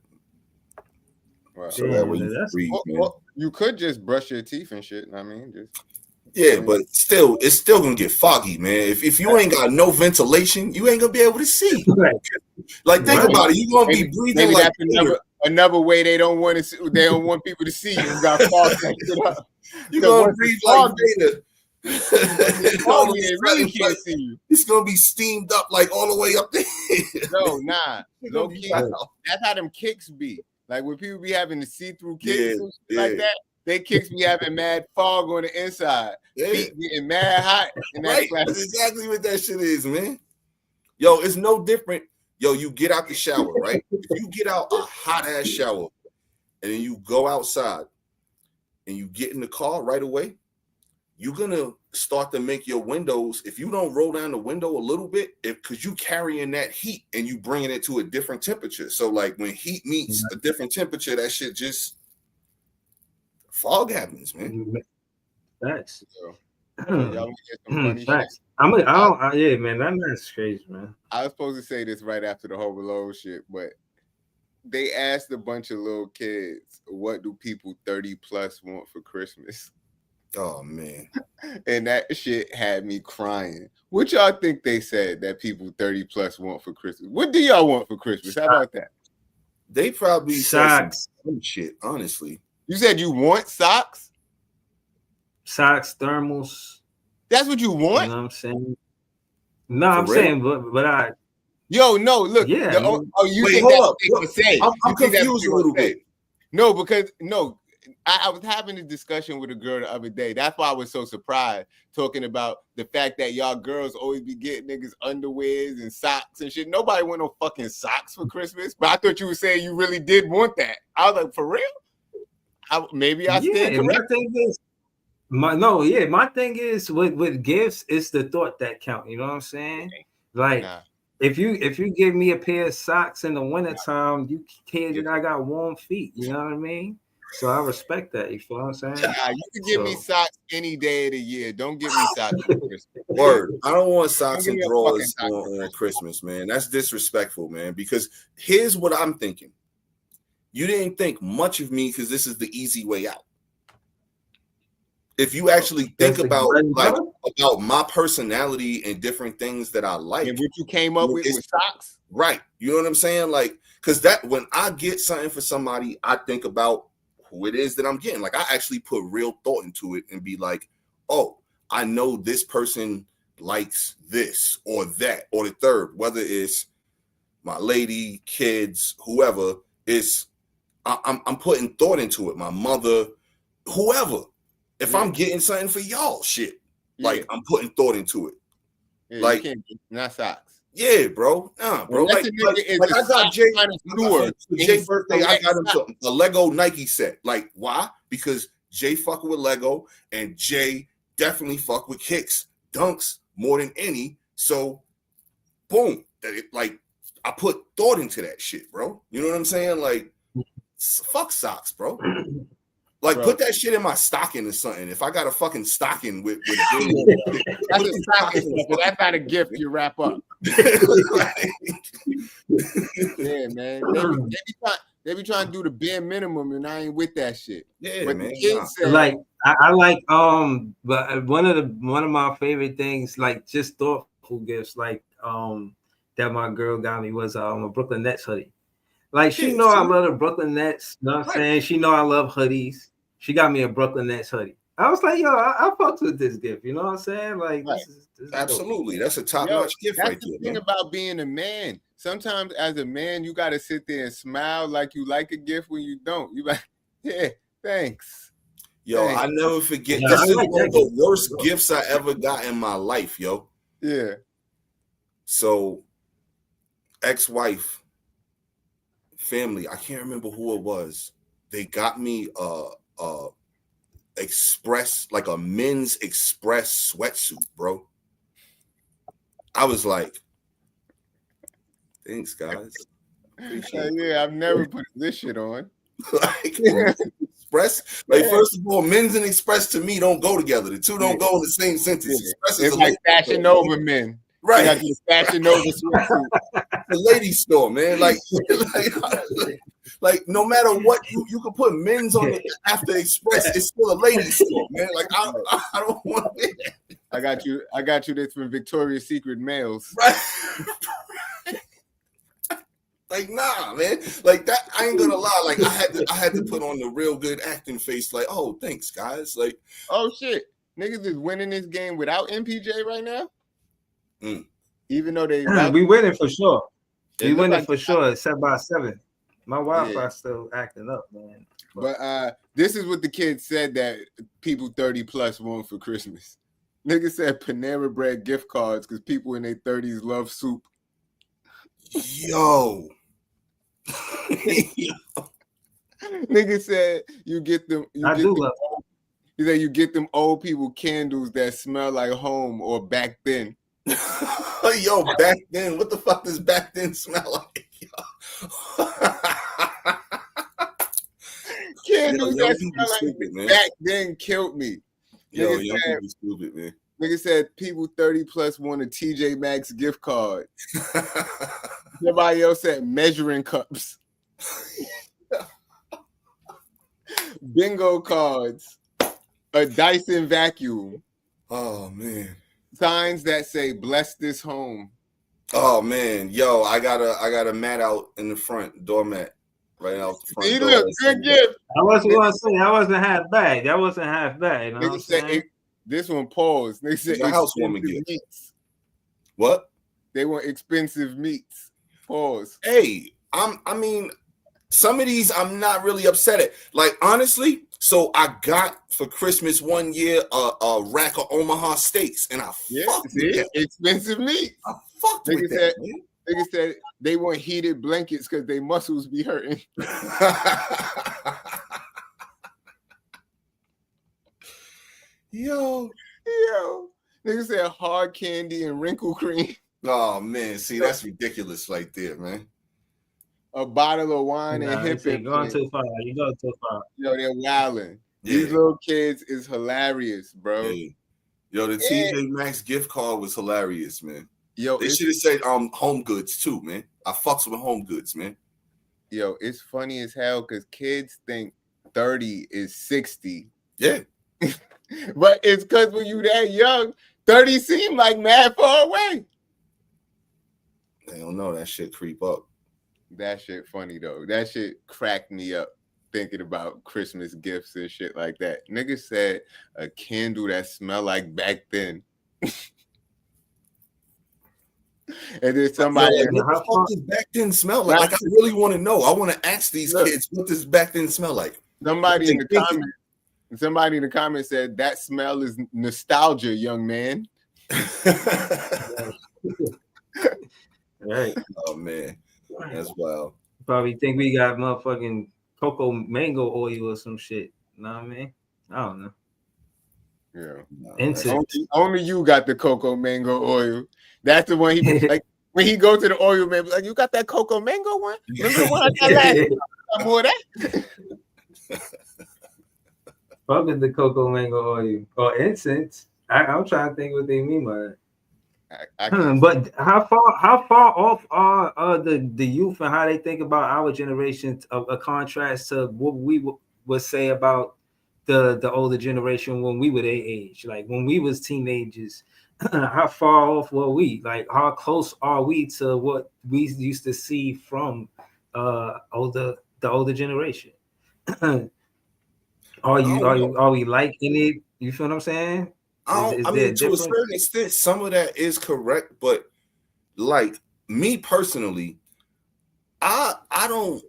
Wow. So that way you breathe, well, you could just brush your teeth and shit. I mean, but still, it's still gonna get foggy, man. If you ain't got no ventilation, you ain't gonna be able to see. Right. Like, think about it. You gonna be breathing like another way they don't want to see. They don't want people to see you. You got fog that up. You gonna breathe like Vader. Really can't see you. It's gonna be steamed up like all the way up there. No, nah. Low key, that's how them kicks be. Like when people be having the see-through kicks and shit like that, they kicks be having mad fog on the inside. Feet getting mad hot. That's exactly what that shit is, man. Yo, it's no different. Yo, you get out the shower, right? If you get out a hot ass shower and then you go outside and you get in the car right away, you're gonna start to make your windows, if you don't roll down the window a little bit, because you carrying that heat and you bringing it to a different temperature. So like when heat meets a different temperature, that shit just fog happens, man. Facts. Facts. Yeah, man, that's crazy, man. I was supposed to say this right after the Home Alone shit, but they asked a bunch of little kids, what do people 30 plus want for Christmas? Oh man. And that shit had me crying. What y'all think they said that people 30 plus want for Christmas? What do y'all want for Christmas? How about that? They probably said Socks. some shit, honestly. You said you want socks? Socks, thermals. That's what you You want? know what I'm saying? No, I'm real? saying, but I Yo, no, look. Yeah, You Wait, think hold that's up. what they gonna say. I'm You think that's what confused they a little gonna say. bit. No, because I was having a discussion with a girl the other day. That's why I was so surprised, talking about the fact that y'all girls always be getting niggas underwears and socks and shit. Nobody want no fucking socks for Christmas. But I thought you were saying you really did want that. I was like, for real? Maybe I stand my correct. thing is my thing is with gifts, it's the thought that count. You know what I'm saying? Like Nah. if you give me a pair of socks in the wintertime, you care that I got warm feet. You know what I mean? So I respect that. You feel what I'm saying? You can give me socks any day of the year. Don't give me socks for Christmas. Word. I don't want socks Don't and give me a fucking drawers sock. on Christmas, man. That's disrespectful, man. Because here's what I'm thinking. You didn't think much of me because this is the easy way out. If you actually think That's about the like about my personality and different things that I like, And what you came up with socks? right? You know what I'm saying? Like, because that when I get something for somebody, I think about who it is that I'm getting. Like, I actually put real thought into it and be like, oh, I know this person likes this or that or the third, whether it's my lady, kids, whoever. It's I'm putting thought into it. My mother, whoever. If I'm getting something for y'all, shit, like I'm putting thought into it. Yeah, like, you can't, not socks. Yeah, bro. Nah, bro. Unless Like, the nigga is like a I got Jay connoisseur, for Jay's birthday. I got him a Lego Nike set. Like, why? Because Jay fuck with Lego, and Jay definitely fuck with kicks, dunks more than any. So, boom. Like, I put thought into that shit, bro. You know what I'm saying? Like, fuck socks, bro. Like, bro, put that shit in my stocking or something. If I got a fucking stocking with a that's a stocking, but that's not a gift you wrap up. Yeah, man. They be trying to do the bare minimum, and I ain't with that shit. Yeah, but man. the kids say, like I like but one of my favorite things, like just thoughtful gifts, like that my girl got me was a Brooklyn Nets hoodie. Like she know I love the Brooklyn Nets. You know what I'm saying? She know I love hoodies. She got me a Brooklyn Nets hoodie. I was like, yo, I fucked with this gift. You know what I'm saying? Like, this is absolutely. dope. That's a top-notch gift right there. That's the thing about being a man. Sometimes as a man, you got to sit there and smile like you like a gift when you don't. You like, yeah, thanks. Yo, I never forget. This is one of the worst gifts I ever got in my life, yo. Yeah. So, ex-wife, family, I can't remember who it was. They got me Express, like a men's Express sweatsuit, bro. I was like, thanks, guys. Yeah, I've never put this shit on. Like, Express, like, first of all, men's and Express to me don't go together. The two don't go in the same sentence. Express it's like Fashion Nova men. Right. The Fashion Nova sweatsuit. The lady store, man. Like no matter what, you can put men's on it after Express. It's still a lady store, man. Like I don't want to wear that. I got you this from Victoria's Secret Males. Right. Like, nah, man. Like that, I ain't gonna lie. Like I had to put on the real good acting face, like, oh, thanks, guys. Like, oh shit. Niggas is winning this game without MPJ right now. Even though we winning for sure. We winning like for sure. 7-7. My Wi-Fi still acting up, man. But this is what the kids said that people 30 plus want for Christmas. Niggas said Panera Bread gift cards because people in their 30s love soup. Yo. Nigga said you get them. He said you get them old people candles that smell like home or back then. Yo, back then, what the fuck does back then smell like? Candles that smell stupid, like back then killed me. Yo, young people stupid, man. Nigga said people 30 plus want a TJ Maxx gift card. Everybody else said measuring cups. bingo cards, a Dyson vacuum, Oh man. signs that say "Bless this home." Oh man, yo, I got a mat out in the front, doormat, right out the front See, door. look, good gift. I wasn't gonna say that wasn't half bad. That wasn't half bad. You know what I'm Nigga said saying? this one paused. Nigga said It's a housewarming expensive gift. meats. What? They want expensive meats. Pause. Hey, I mean, some of these I'm not really upset at. Like honestly, so I got for Christmas one year a rack of Omaha steaks, and I fucked with that. Expensive meat. I fucked Nigga with said- that. Man. Nigga said they want heated blankets because their muscles be hurting. Yo. Nigga said hard candy and wrinkle cream. Oh man, see that's ridiculous right there, man. A bottle of wine and hip You're going too far. You go too far. Yo, they're wilding. Yeah. These little kids is hilarious, bro. Hey. Yo, the TJ Maxx gift card was hilarious, man. Yo, They should have said Home Goods too, man. I fucks with Home Goods, man. Yo, it's funny as hell because kids think 30 is 60. Yeah. But it's because when you that young, 30 seem like mad far away. They don't know that shit creep up. That shit funny though. That shit cracked me up thinking about Christmas gifts and shit like that. Nigga said a candle that smell like back then. And then somebody, Yo, what the fuck does back then smell like? Like I really want to know. I want to ask these kids what does back then smell like. somebody in the comments said that smell is nostalgia, young man. Right. Oh man, that's wild. Probably think we got motherfucking cocoa mango oil or some shit. You know what I mean? I don't know. Yeah. No, Incense. Only you got the cocoa mango oil. That's the one he like when he go to the oil man, like you got that cocoa mango one? Remember the one I got last time? Got more of that? Probably the cocoa mango oil or incense. I'm trying to think what they mean by that. But how far off are the youth and how they think about our generation of a contrast to what we would say about the older generation when we were their age, like when we was teenagers? How far off were we? Like how close are we to what we used to see from the older generation? Are we liking it? You feel what I'm saying? I mean, to a certain extent, some of that is correct, but like me personally, I don't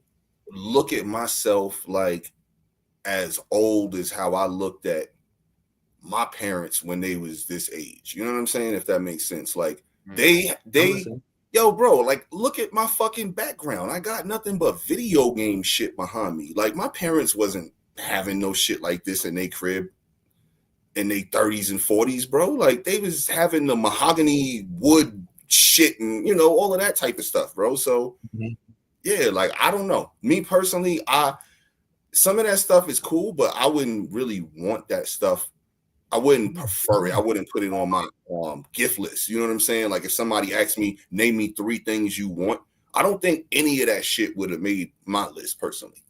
look at myself like as old as how I looked at my parents when they was this age. You know what I'm saying? If that makes sense. Like they yo, bro, like look at my fucking background. I got nothing but video game shit behind me. Like my parents wasn't having no shit like this in their crib in their 30s and 40s, bro. Like they was having the mahogany wood shit and you know all of that type of stuff, bro. So yeah, like I don't know. Me personally, some of that stuff is cool, but I wouldn't really want that stuff. I wouldn't prefer it. I wouldn't put it on my gift list. You know what I'm saying? Like if somebody asked me, name me 3 things you want, I don't think any of that shit would have made my list personally.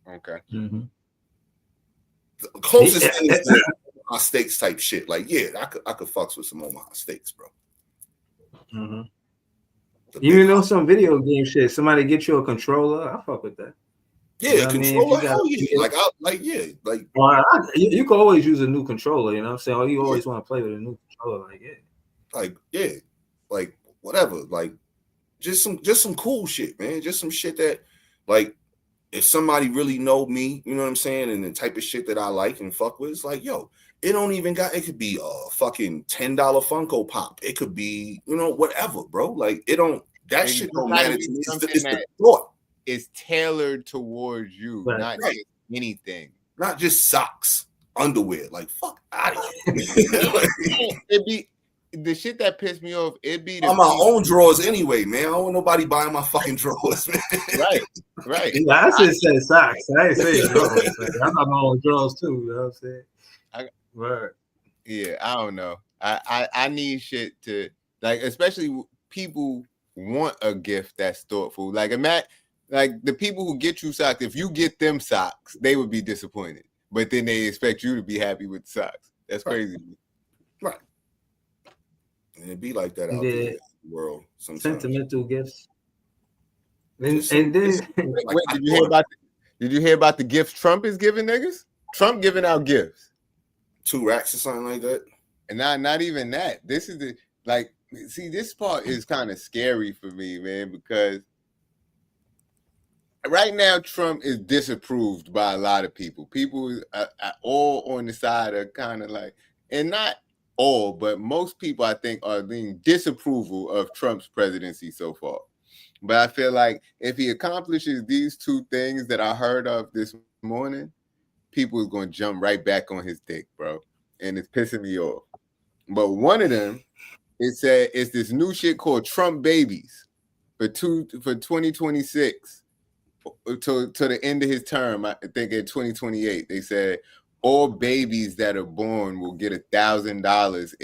Okay. Mm-hmm. The closest thing is the Omaha steaks type shit. Like, yeah, I could fucks with some Omaha steaks, bro. Mm-hmm. You know some video game shit. Somebody get you a controller. I fuck with that. Yeah, You know controller. I mean? Hell yeah. Like you can always use a new controller. You know what I'm saying? Or you always want to play with a new controller. Like whatever. Like just some cool shit, man. Just some shit that like if somebody really know me, you know what I'm saying, and the type of shit that I like and fuck with, it's like, yo, it could be a fucking $10 Funko Pop. It could be, you know, whatever, bro. Like that shit don't matter to me. It's the thought. It's tailored towards you, not just anything. Not just socks, underwear. Like fuck out of here. It'd be the shit that pissed me off. It'd be on my own drawers anyway, man. I don't want nobody buying my fucking drawers, man. Right. Yeah, I just said socks. I ain't saying drawers. I got my own drawers too. You know what I'm saying? Right. Yeah, I don't know. I need shit to like, especially people want a gift that's thoughtful. Like Like the people who get you socks, if you get them socks, they would be disappointed. But then they expect you to be happy with the socks. That's crazy. Right. And it'd be like that out Yeah. there in the world sometimes. Sentimental gifts. Just And then Wait, did you hear about the gifts Trump is giving niggas? Trump giving out gifts. 2 racks or something like that. And not even that. This is the like. See, this part is kind of scary for me, man, because right now Trump is disapproved by a lot of people. People are all on the side are kind of like, and not all, but most people I think are being disapproval of Trump's presidency so far. But I feel like if he accomplishes these 2 things that I heard of this morning, people is going to jump right back on his dick, bro. And it's pissing me off. But one of them, it said it's this new shit called Trump Babies for 2026 to the end of his term. I think in 2028, they said all babies that are born will get $1,000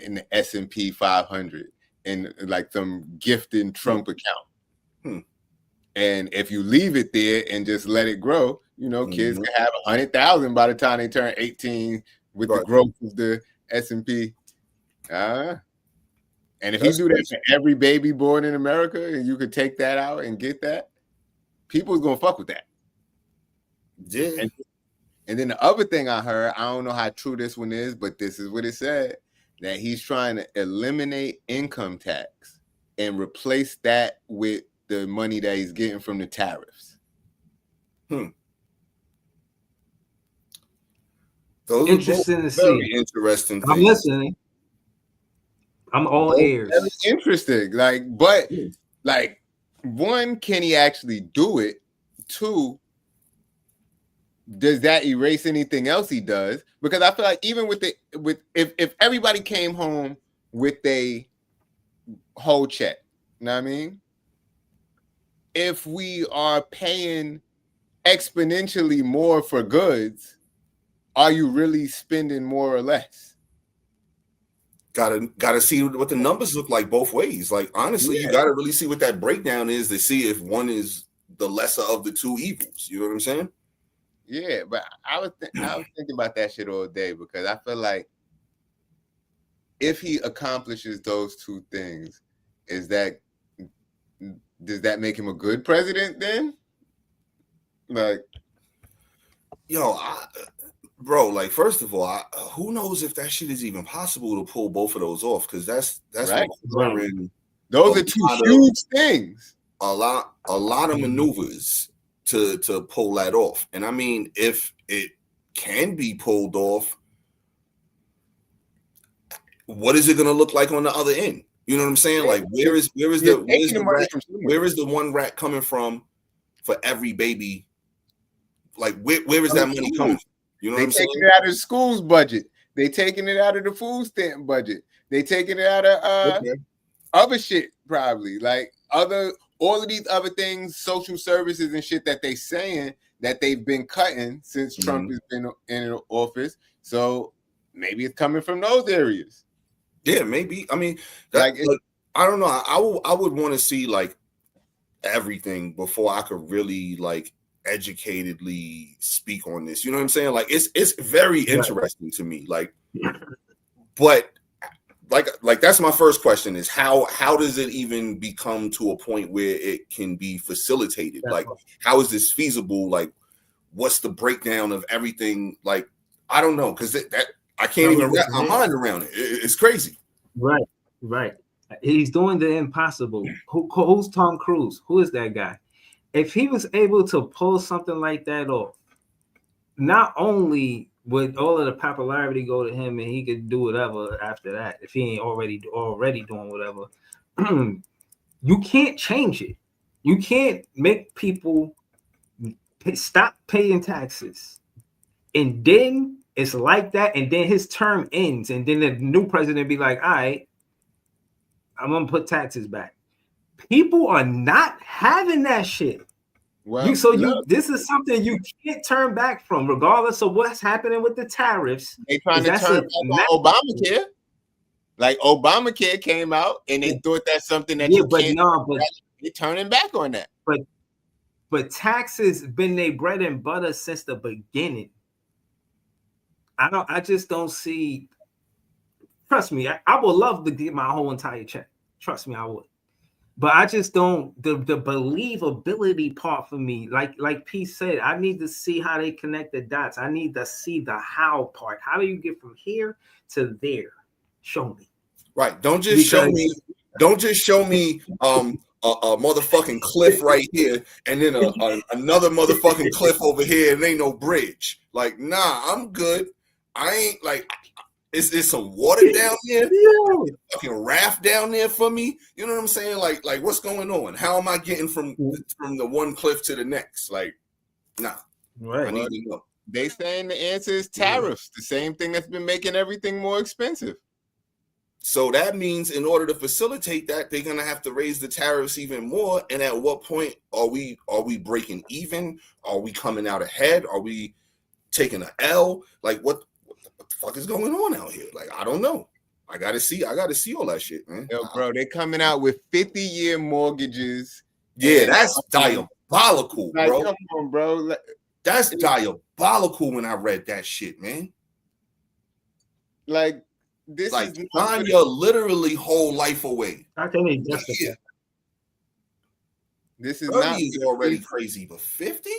in the S&P 500 in like some gifting Trump account. And if you leave it there and just let it grow, you know, kids can have 100,000 by the time they turn 18 with the growth of the S&P. And if you do that for every baby born in America and you could take that out and get that, people's gonna fuck with that. Yeah. And then the other thing I heard, I don't know how true this one is, but this is what it said, that he's trying to eliminate income tax and replace that with the money that he's getting from the tariffs. Those interesting are to very see. interesting things. I'm listening. I'm all ears. Very interesting. Like, but like, one, can he actually do it? 2, does that erase anything else he does? Because I feel like even if everybody came home with a whole check, you know what I mean? If we are paying exponentially more for goods, are you really spending more or less? Gotta see what the numbers look like both ways. Like honestly, you gotta really see what that breakdown is to see if one is the lesser of the 2 evils. You know what I'm saying? Yeah, but I was thinking about that shit all day because I feel like if he accomplishes those 2 things, does that make him a good president then? Like, yo, bro, like first of all, who knows if that shit is even possible to pull both of those off? Because that's right. Those are 2 huge things. A lot of maneuvers to pull that off. And I mean, if it can be pulled off, what is it going to look like on the other end? You know what I'm saying? Like, where is the 1 rack coming from for every baby? Like, where is that money coming from? You know what I'm saying? They taking it out of the school's budget. They taking it out of the food stamp budget. They taking it out of other shit, probably. Like all of these other things, social services and shit that they saying that they've been cutting since Trump has been in office. So maybe it's coming from those areas. Yeah, maybe. I mean, I don't know. I would want to see like everything before I could really like educatedly speak on this. You know what I'm saying? Like it's very interesting to me. Like, but like that's my first question is how does it even become to a point where it can be facilitated? Like, how is this feasible? Like, what's the breakdown of everything? Like, I don't know, because that I can't even wrap my mind around it. It's crazy. Right. He's doing the impossible. Who's Tom Cruise? Who is that guy? If he was able to pull something like that off, not only would all of the popularity go to him and he could do whatever after that, if he ain't already doing whatever, you can't change it. You can't make people stop paying taxes. And then it's like that, and then his term ends, and then the new president be like, all right, I'm gonna put taxes back. People are not having that shit. Well, this is something you can't turn back from, regardless of what's happening with the tariffs. They trying to turn back on Obamacare. Like Obamacare came out, and they thought that's something that they're turning back on that. but taxes been their bread and butter since the beginning. I just don't see. Trust me, I would love to get my whole entire check. Trust me, I would. But I just don't the believability part for me, like P said, I need to see how they connect the dots. I need to see the how part. How do you get from here to there? Show me. Right. Don't just show me a motherfucking cliff right here and then another motherfucking cliff over here and ain't no bridge. Like, nah, I'm good. I ain't like is some water down there? Yeah. Fucking raft down there for me? You know what I'm saying? Like what's going on? How am I getting from the one cliff to the next? Like, nah. Right. I need to know. They saying the answer is tariffs, the same thing that's been making everything more expensive. So that means in order to facilitate that, they're gonna have to raise the tariffs even more. And at what point are we breaking even? Are we coming out ahead? Are we taking an L? Like what the fuck is going on out here? Like, I don't know. I gotta see all that shit, man. Yo, bro, they coming out with 50-year mortgages. Yeah, that's diabolical, Like, bro. come on, bro. That's diabolical when I read that shit, man. Like, this Like, is sign your literally whole life away. How can they justify? Yeah. This is 30 not is already crazy, but 50?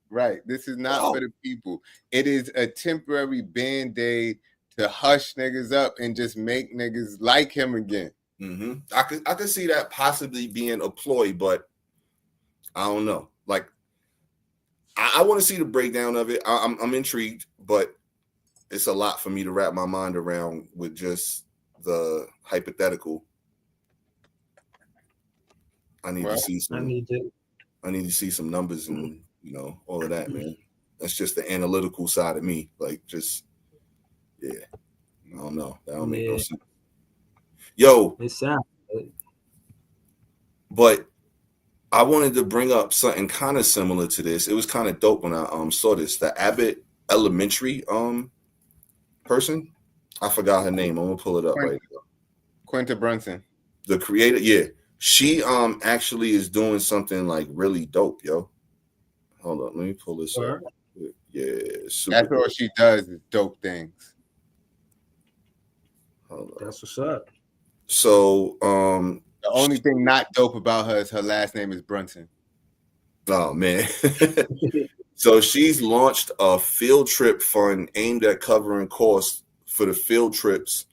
right. This is not Oh. for the people. It is a temporary band-aid to hush niggas up and just make niggas like him again. Mm-hmm. I could see that possibly being a ploy, but I don't know. Like, I want to see the breakdown of it. I'm intrigued, but it's a lot for me to wrap my mind around with just the hypothetical. I need to see some. I need to see some numbers and all of that, man. That's just the analytical side of me. Like, just I don't know. That don't make no sense. Yo, It sounds. but I wanted to bring up something kind of similar to this. It was kind of dope when I saw this. The Abbott Elementary person. I forgot her name. I'm gonna pull it up right now. Quinta Brunson. The creator, yeah. She actually is doing something like really dope, yo. Hold on, let me pull this up. Yeah, that's all she does is dope things. Hold on. That's what's up. So the only thing not dope about her is her last name is Brunson. Oh man. So she's launched a field trip fund aimed at covering costs for the field trips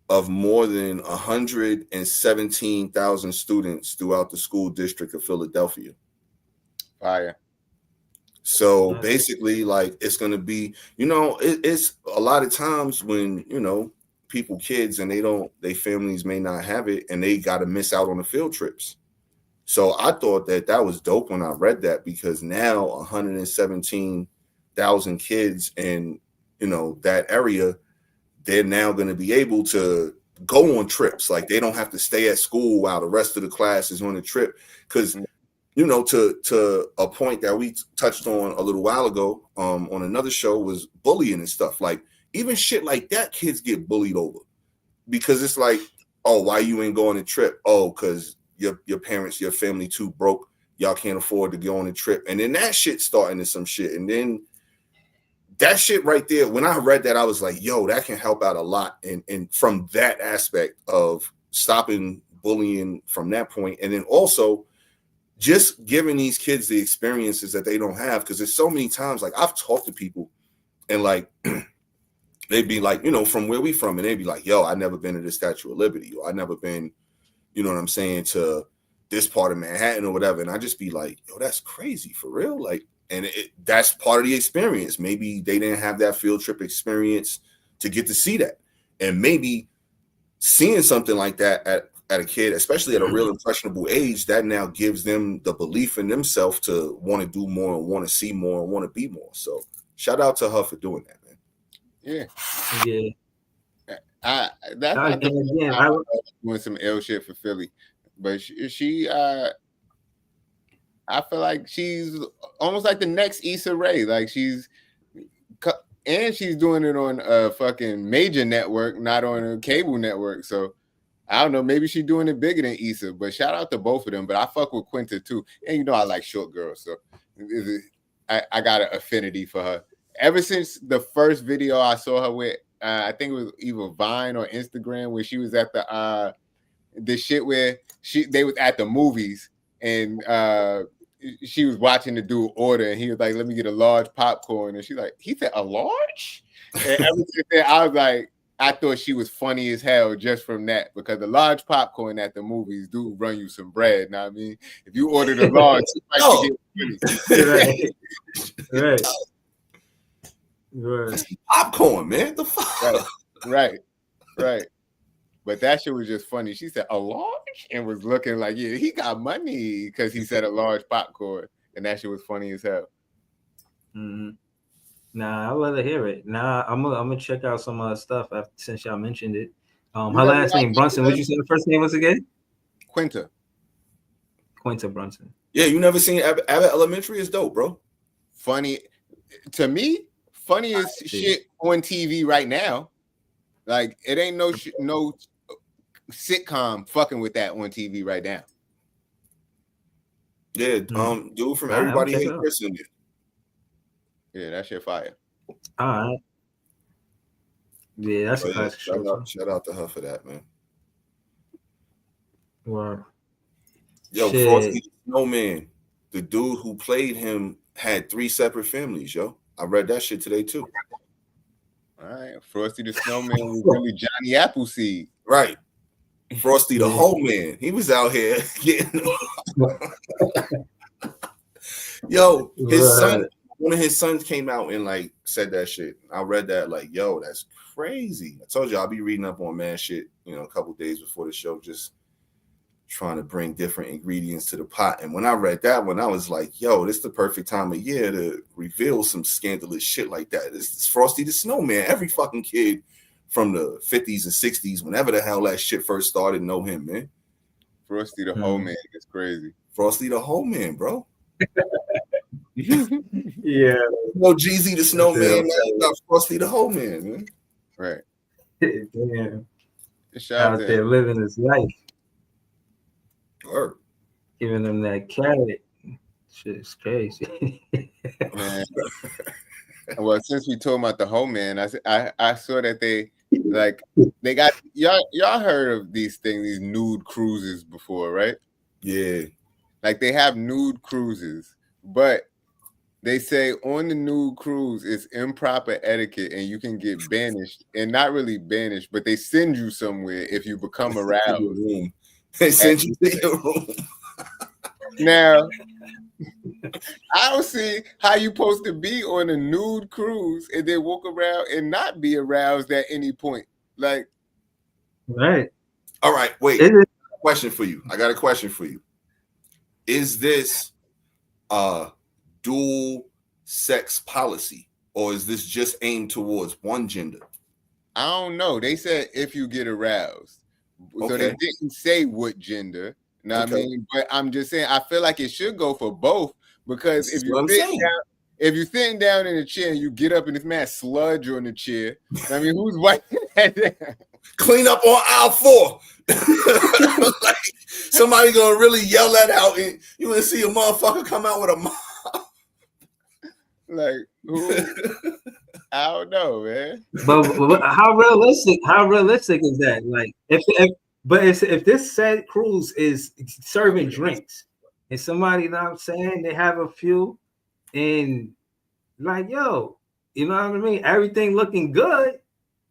of more than 117,000 students throughout the school district of Philadelphia. Fire. So basically, like, it's going to be, it's a lot of times when, kids and their families may not have it and they got to miss out on the field trips. So I thought that was dope when I read that, because now 117,000 kids in, that area, they're now going to be able to go on trips. Like, they don't have to stay at school while the rest of the class is on the trip. Because, to a point that we touched on a little while ago on another show was bullying and stuff. Like, even shit like that, kids get bullied over. Because it's like, oh, why you ain't going on a trip? Oh, because your parents, your family too broke. Y'all can't afford to go on a trip. And then that shit starting to some shit. And then that shit right there, when I read that, I was like, yo, that can help out a lot. And from that aspect of stopping bullying from that point. And then also just giving these kids the experiences that they don't have. Because there's so many times, like, I've talked to people and like, they'd be like, from where we from, and they'd be like, yo, I never been to the Statue of Liberty, or I never been, you know what I'm saying, to this part of Manhattan or whatever. And I just be like, yo, that's crazy for real. Like, and that's part of the experience. Maybe they didn't have that field trip experience to get to see that. And maybe seeing something like that at a kid, especially at a real impressionable age, that now gives them the belief in themselves to want to do more and want to see more and want to be more. So shout out to her for doing that, man. Yeah. Yeah. That's doing some ill shit for Philly. But she I feel like she's almost like the next Issa Rae. Like, she's doing it on a fucking major network, not on a cable network. So I don't know. Maybe she's doing it bigger than Issa, but shout out to both of them. But I fuck with Quinta too. And you know, I like short girls. So I got an affinity for her. Ever since the first video I saw her with, I think it was either Vine or Instagram, where she was at the shit where they was at the movies and she was watching the dude order and he was like, let me get a large popcorn. And she's like, he said a large? And ever since then, I was like, I thought she was funny as hell just from that, because the large popcorn at the movies do run you some bread. Know what I mean? If you ordered a large, you might get right. Right. Popcorn, man. The fuck? Right. But that shit was just funny. She said a large and was looking like, yeah, he got money because he said a large popcorn, and that shit was funny as hell. Mm-hmm. Nah, I'd rather hear it. Nah, I'm gonna check out some other stuff since y'all mentioned it. Her last name Brunson. What you say the first name was again? Quinta Brunson. Yeah, you never seen Abbott Elementary? Is dope, bro. Funny to me. Funniest shit on TV right now. Like it ain't no sitcom fucking with that on TV right now. Yeah, dude from Everybody Hates Chris in it. Yeah, that shit fire. All right. Yeah, that's a classic show. Shout out to her for that, man. Wow. Yo, Frosty the Snowman, the dude who played him had 3 separate families, yo. I read that shit today too. All right, Frosty the Snowman was really Johnny Appleseed. Right. Frosty the Whole Man. He was out here getting yo, his son, one of his sons came out and like said that shit. I read that like, yo, that's crazy. I told you I'll be reading up on man shit, you know, a couple days before the show, just trying to bring different ingredients to the pot. And when I read that one, I was like, yo, this is the perfect time of year to reveal some scandalous shit like that. It's Frosty the Snowman. Every fucking kid from the 50s and 60s, whenever the hell that shit first started, know him, man. Frosty the Whole Man is crazy. Frosty the Whole Man, bro. Yeah. No Jeezy the Snowman, man. Got Frosty the Whole Man, man. Right. Damn. Out there living his life. Word. Giving them that carrot. Shit's crazy. Man. Well, since we talking about the Whole Man, I saw that they got y'all heard of these things, these nude cruises before, right? Yeah. Like they have nude cruises, but they say on the nude cruise it's improper etiquette and you can get banished, and not really banished, but they send you somewhere if you become aroused. They send you to your room. Now, I don't see how you supposed to be on a nude cruise and then walk around and not be aroused at any point. Like, right. All right, wait. Question for you. I got a question for you. Is this dual sex policy, or is this just aimed towards one gender? I don't know. They said if you get aroused. Okay. So they didn't say what gender. You know what I mean? But I'm just saying, I feel like it should go for both, because if you're sitting down in a chair and you get up and this man sludge on the chair, I mean, who's wiping that down? Clean up on aisle 4. Like, somebody gonna really yell that out, and you gonna see a motherfucker come out with a mop. Like, who? I don't know, man. But how realistic is that? Like, if this said cruise is serving drinks, and somebody, you know what I'm saying, they have a few, and like, yo, you know what I mean? Everything looking good,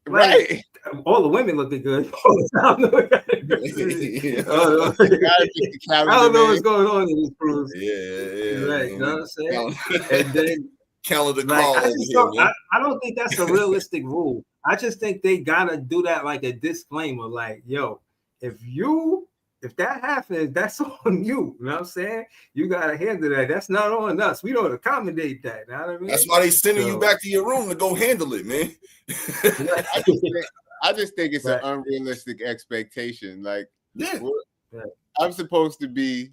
like, right? All the women looking good all the time. I don't know what's going on in this cruise. Yeah, right. You know what I'm saying? And then calendar like, call I don't think that's a realistic rule. I just think they gotta do that like a disclaimer, like, yo, if that happens, that's on you. You know what I'm saying? You gotta handle that. That's not on us. We don't accommodate that. You know what I mean? That's why they sending you back to your room to go handle it, man. I just think it's an unrealistic expectation. Like, yeah. I'm supposed to be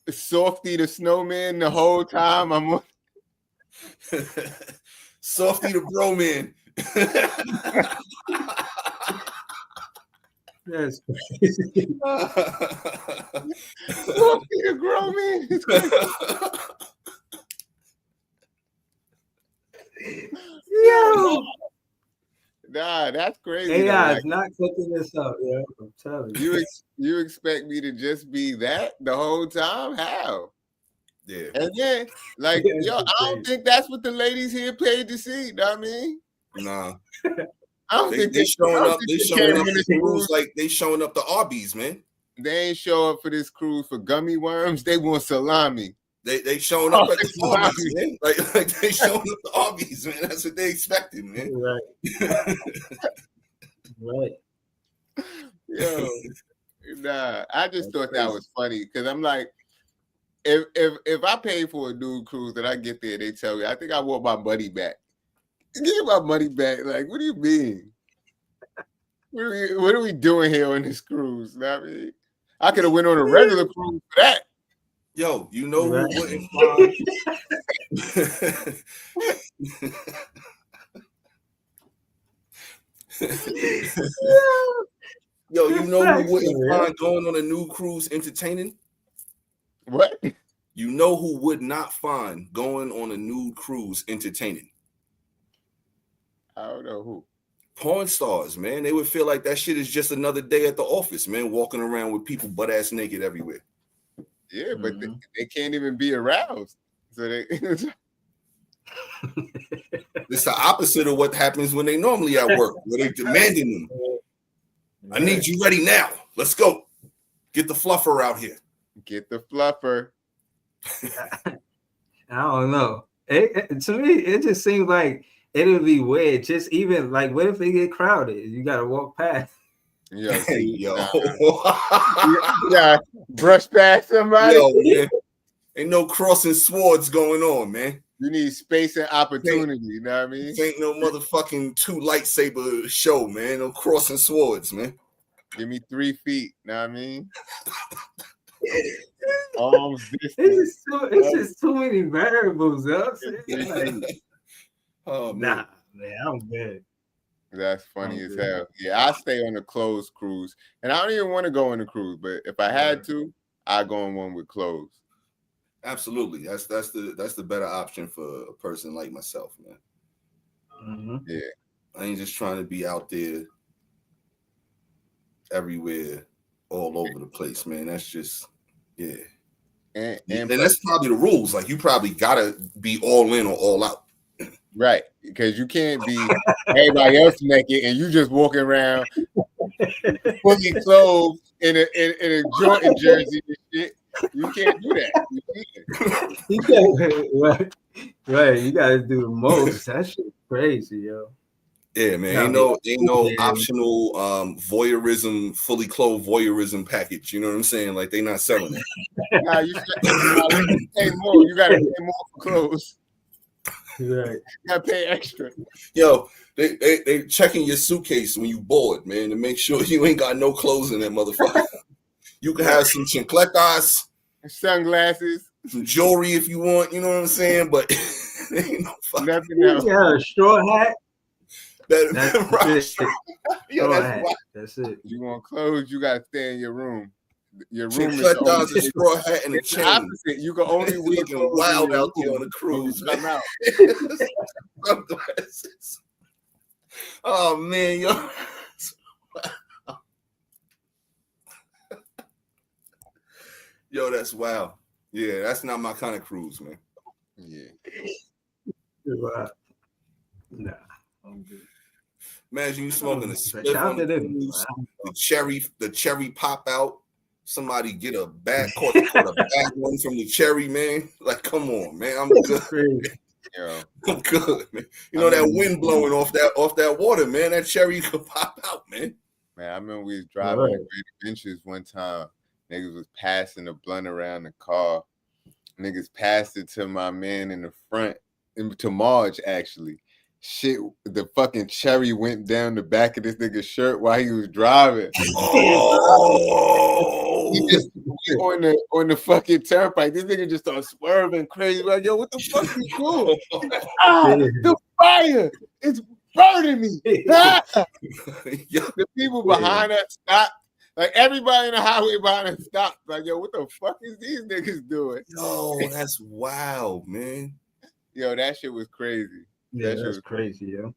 Softy the Snowman the whole time. I'm Softy the Bro Man. That's crazy. 4 feet of grown man. It's crazy. Yo, Nah, that's crazy. though. AI Like, is not cooking this up, yo. I'm telling you. you expect me to just be that the whole time? How? Yeah. And then, like, Yeah, yo, I it's don't crazy. think that's what the ladies here paid to see. Know what I mean? Nah. I don't They think showing I don't up. think They they showing came up in this the cruise cruise. like they showing up the Arby's, man. They ain't show up for this cruise for gummy worms. They want salami. They showing up Oh, at the it's Arby's, man. Like they showing up the Arby's, man. That's what they expected, man. Right, right. Yo, nah. I just thought that was funny because I'm like, if I pay for a dude cruise and I get there, they tell me, I think I want my money back. Give my money back. Like, what do you mean? What are we doing here on this cruise? Know what I mean, I could have went on a regular cruise for that. Yo, you know Right. who wouldn't find? Yo, you know who wouldn't find going on a new cruise entertaining? What? You know who would not find going on a nude cruise entertaining? I don't know who. Porn stars, man. They would feel like that shit is just another day at the office, man, walking around with people butt ass naked everywhere. Yeah, but they can't even be aroused. So they It's the opposite of what happens when they normally at work, where they demanding them. I need you ready now. Let's go. Get the fluffer out here. get the fluffer. I don't know. To me, it just seems like it would be weird. Just even like, what if they get crowded? You got to walk past. Yo, Hey, yo. yeah, brush past somebody. Yo, man. Ain't no crossing swords going on, man. You need space and opportunity. You know what I mean? This ain't no motherfucking two lightsaber show, man. No crossing swords, man. Give me 3 feet. Know what I mean? It's just too many variables. Up. Like, Oh, man. nah, man, I'm good. That's funny I'm as good. hell. Yeah, I stay on a closed cruise, and I don't even want to go on a cruise. But if I had to, I go on one with clothes. Absolutely. That's the better option for a person like myself, man. Mm-hmm. Yeah, I ain't just trying to be out there everywhere, all over the place, man. That's just, yeah. and that's probably the rules. Like, you probably gotta be all in or all out. right, because you can't be everybody else naked and you just walking around fully clothed in a Jordan jersey and shit. You can't do that. You can't. Right. You gotta do the most. That shit crazy, yo. Yeah, man. No, Ain't no yeah. optional voyeurism, fully clothed voyeurism package. You know what I'm saying? Like, they not selling it. Nah, you should pay more. You gotta pay more for clothes. Right. You gotta pay extra. Yo, they checking your suitcase when you board, man, to make sure you ain't got no clothes in that motherfucker. You can have some chancletas, Sunglasses, some jewelry if you want, you know what I'm saying? But ain't no fucking nothing else. Yeah, a straw hat. That's That's it. Yo, Straw that's hat. wild. That's it. You want clothes, you gotta stay in your room. Your room is the Chancletas, only a straw hat, and a it's the chain. opposite. You can only wear Looking clothes wild in your out there room on the cruise, when you come man. out. Sunglasses. Oh man, yo. Yo, that's wild. Yeah, that's not my kind of cruise, man. Yeah. Right. Nah, I'm good. Imagine you smoking a Shout spliff out on to the them. cruise, the cherry pop out. Somebody get a bad caught a bad one from the cherry, man. Like, come on, man. I'm good. Crazy. Yo, I'm good, man. You know that wind blowing off that water, man. That cherry could pop out, man. man, I remember we was driving to Great Adventures one time. Niggas was passing the blunt around the car. Niggas passed it to my man in the front, to Marge actually. Shit, the fucking cherry went down the back of this nigga's shirt while he was driving. Oh, He just on the fucking turnpike. This nigga just started swerving crazy. Like, yo, what the fuck you doing? The fire! burning me. Yo, The people behind us stopped. Like everybody in the highway behind us stopped. Like, yo, what the fuck is these niggas doing? yo, that's wild, man. Yo, that shit was crazy. Yeah, That shit that's was crazy, yo.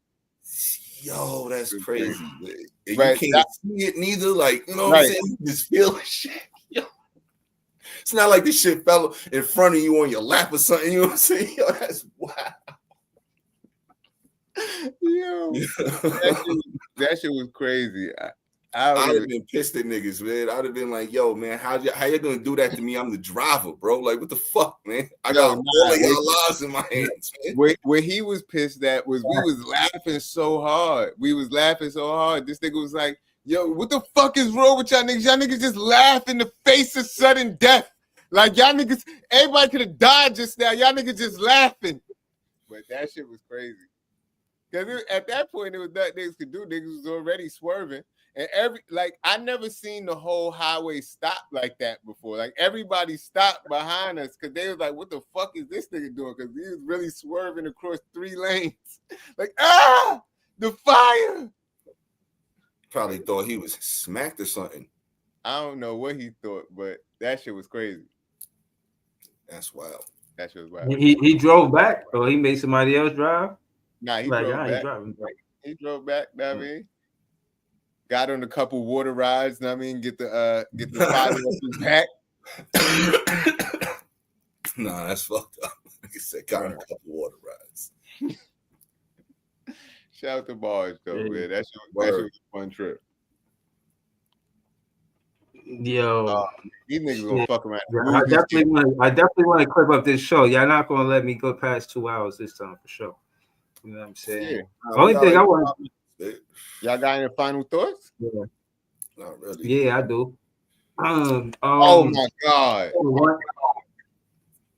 Yo, that's It's crazy. Man. And But you can't see it neither. Like, you know what I'm Right. saying? You just feel the shit. Yo. It's not like this shit fell in front of you on your lap or something. You know what I'm saying? Yo, that's wild. Yo, that shit was crazy. I I'd don't have even, been pissed at niggas, man. I'd have been like, yo, man, how you gonna do that to me? I'm the driver, bro. Like, what the fuck, man? I got all of y'all lives in my hands, man. where he was pissed at was we was laughing so hard. We was laughing so hard. This nigga was like, yo, what the fuck is wrong with y'all niggas? Y'all niggas just laugh in the face of sudden death. Like y'all niggas, everybody could have died just now. Y'all niggas just laughing. But that shit was crazy. Because at that point, it was nothing niggas could do. Niggas was already swerving. And I never seen the whole highway stop like that before. Like everybody stopped behind us because they was like, what the fuck is this nigga doing? Because he was really swerving across 3 lanes. Like, the fire. Probably thought he was smacked or something. I don't know what he thought, but that shit was crazy. That's wild. That shit was wild. He drove back, or he made somebody else drive. Nah, he Like, drove he back. driving back. He drove back, know what I mean? Got on a couple water rides, know what I mean? Get the fire up his back. Nah, that's fucked up. Like I said, got on a couple water rides. Shout out to Bars though, Yeah. man. That shit was a fun trip. Yo, These niggas gonna fuck around. I definitely want to clip up this show. Y'all not gonna let me go past 2 hours this time for sure. You know what I'm saying? Yeah. The only thing I want. Y'all got any final thoughts? Yeah. Not really. Yeah, I do. Oh my god. What?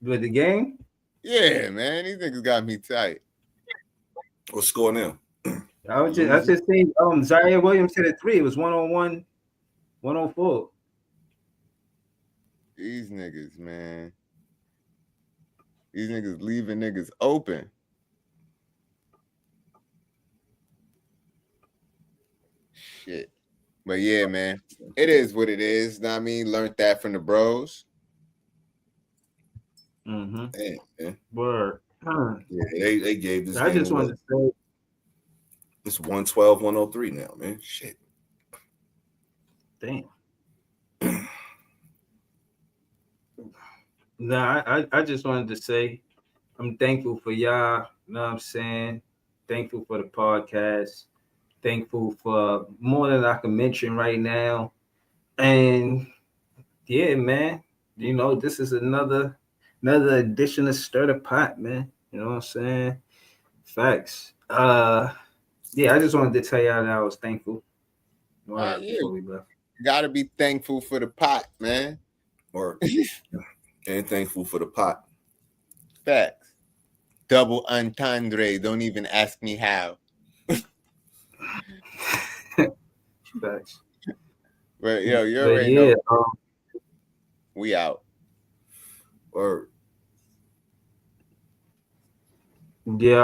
With the game? Yeah, man. These niggas got me tight. What's score now? I just seen Zaire Williams hit a 3. It was 1-on-1, 1-on-4. These niggas, man. These niggas leaving niggas open. Shit. But yeah, man. It is what it is. Know what I mean? Learned that from the bros. Mm-hmm. Yeah. Word. Yeah, they gave this. I just wanted to say, it's 112, 103 now, man. Shit. damn. Nah, I just wanted to say I'm thankful for y'all. You know what I'm saying? Thankful for the podcast. Thankful for more than I can mention right now. And yeah, man, you know, this is another edition of Stir the Pot, man. You know what I'm saying? Facts. Yeah, I just wanted to tell y'all that I was thankful. Yeah. Before we left. Gotta be thankful for the pot, man. Or and thankful for the pot. Facts. Double entendre. Don't even ask me how. Facts. But yo, you already know. We out. Or Yeah.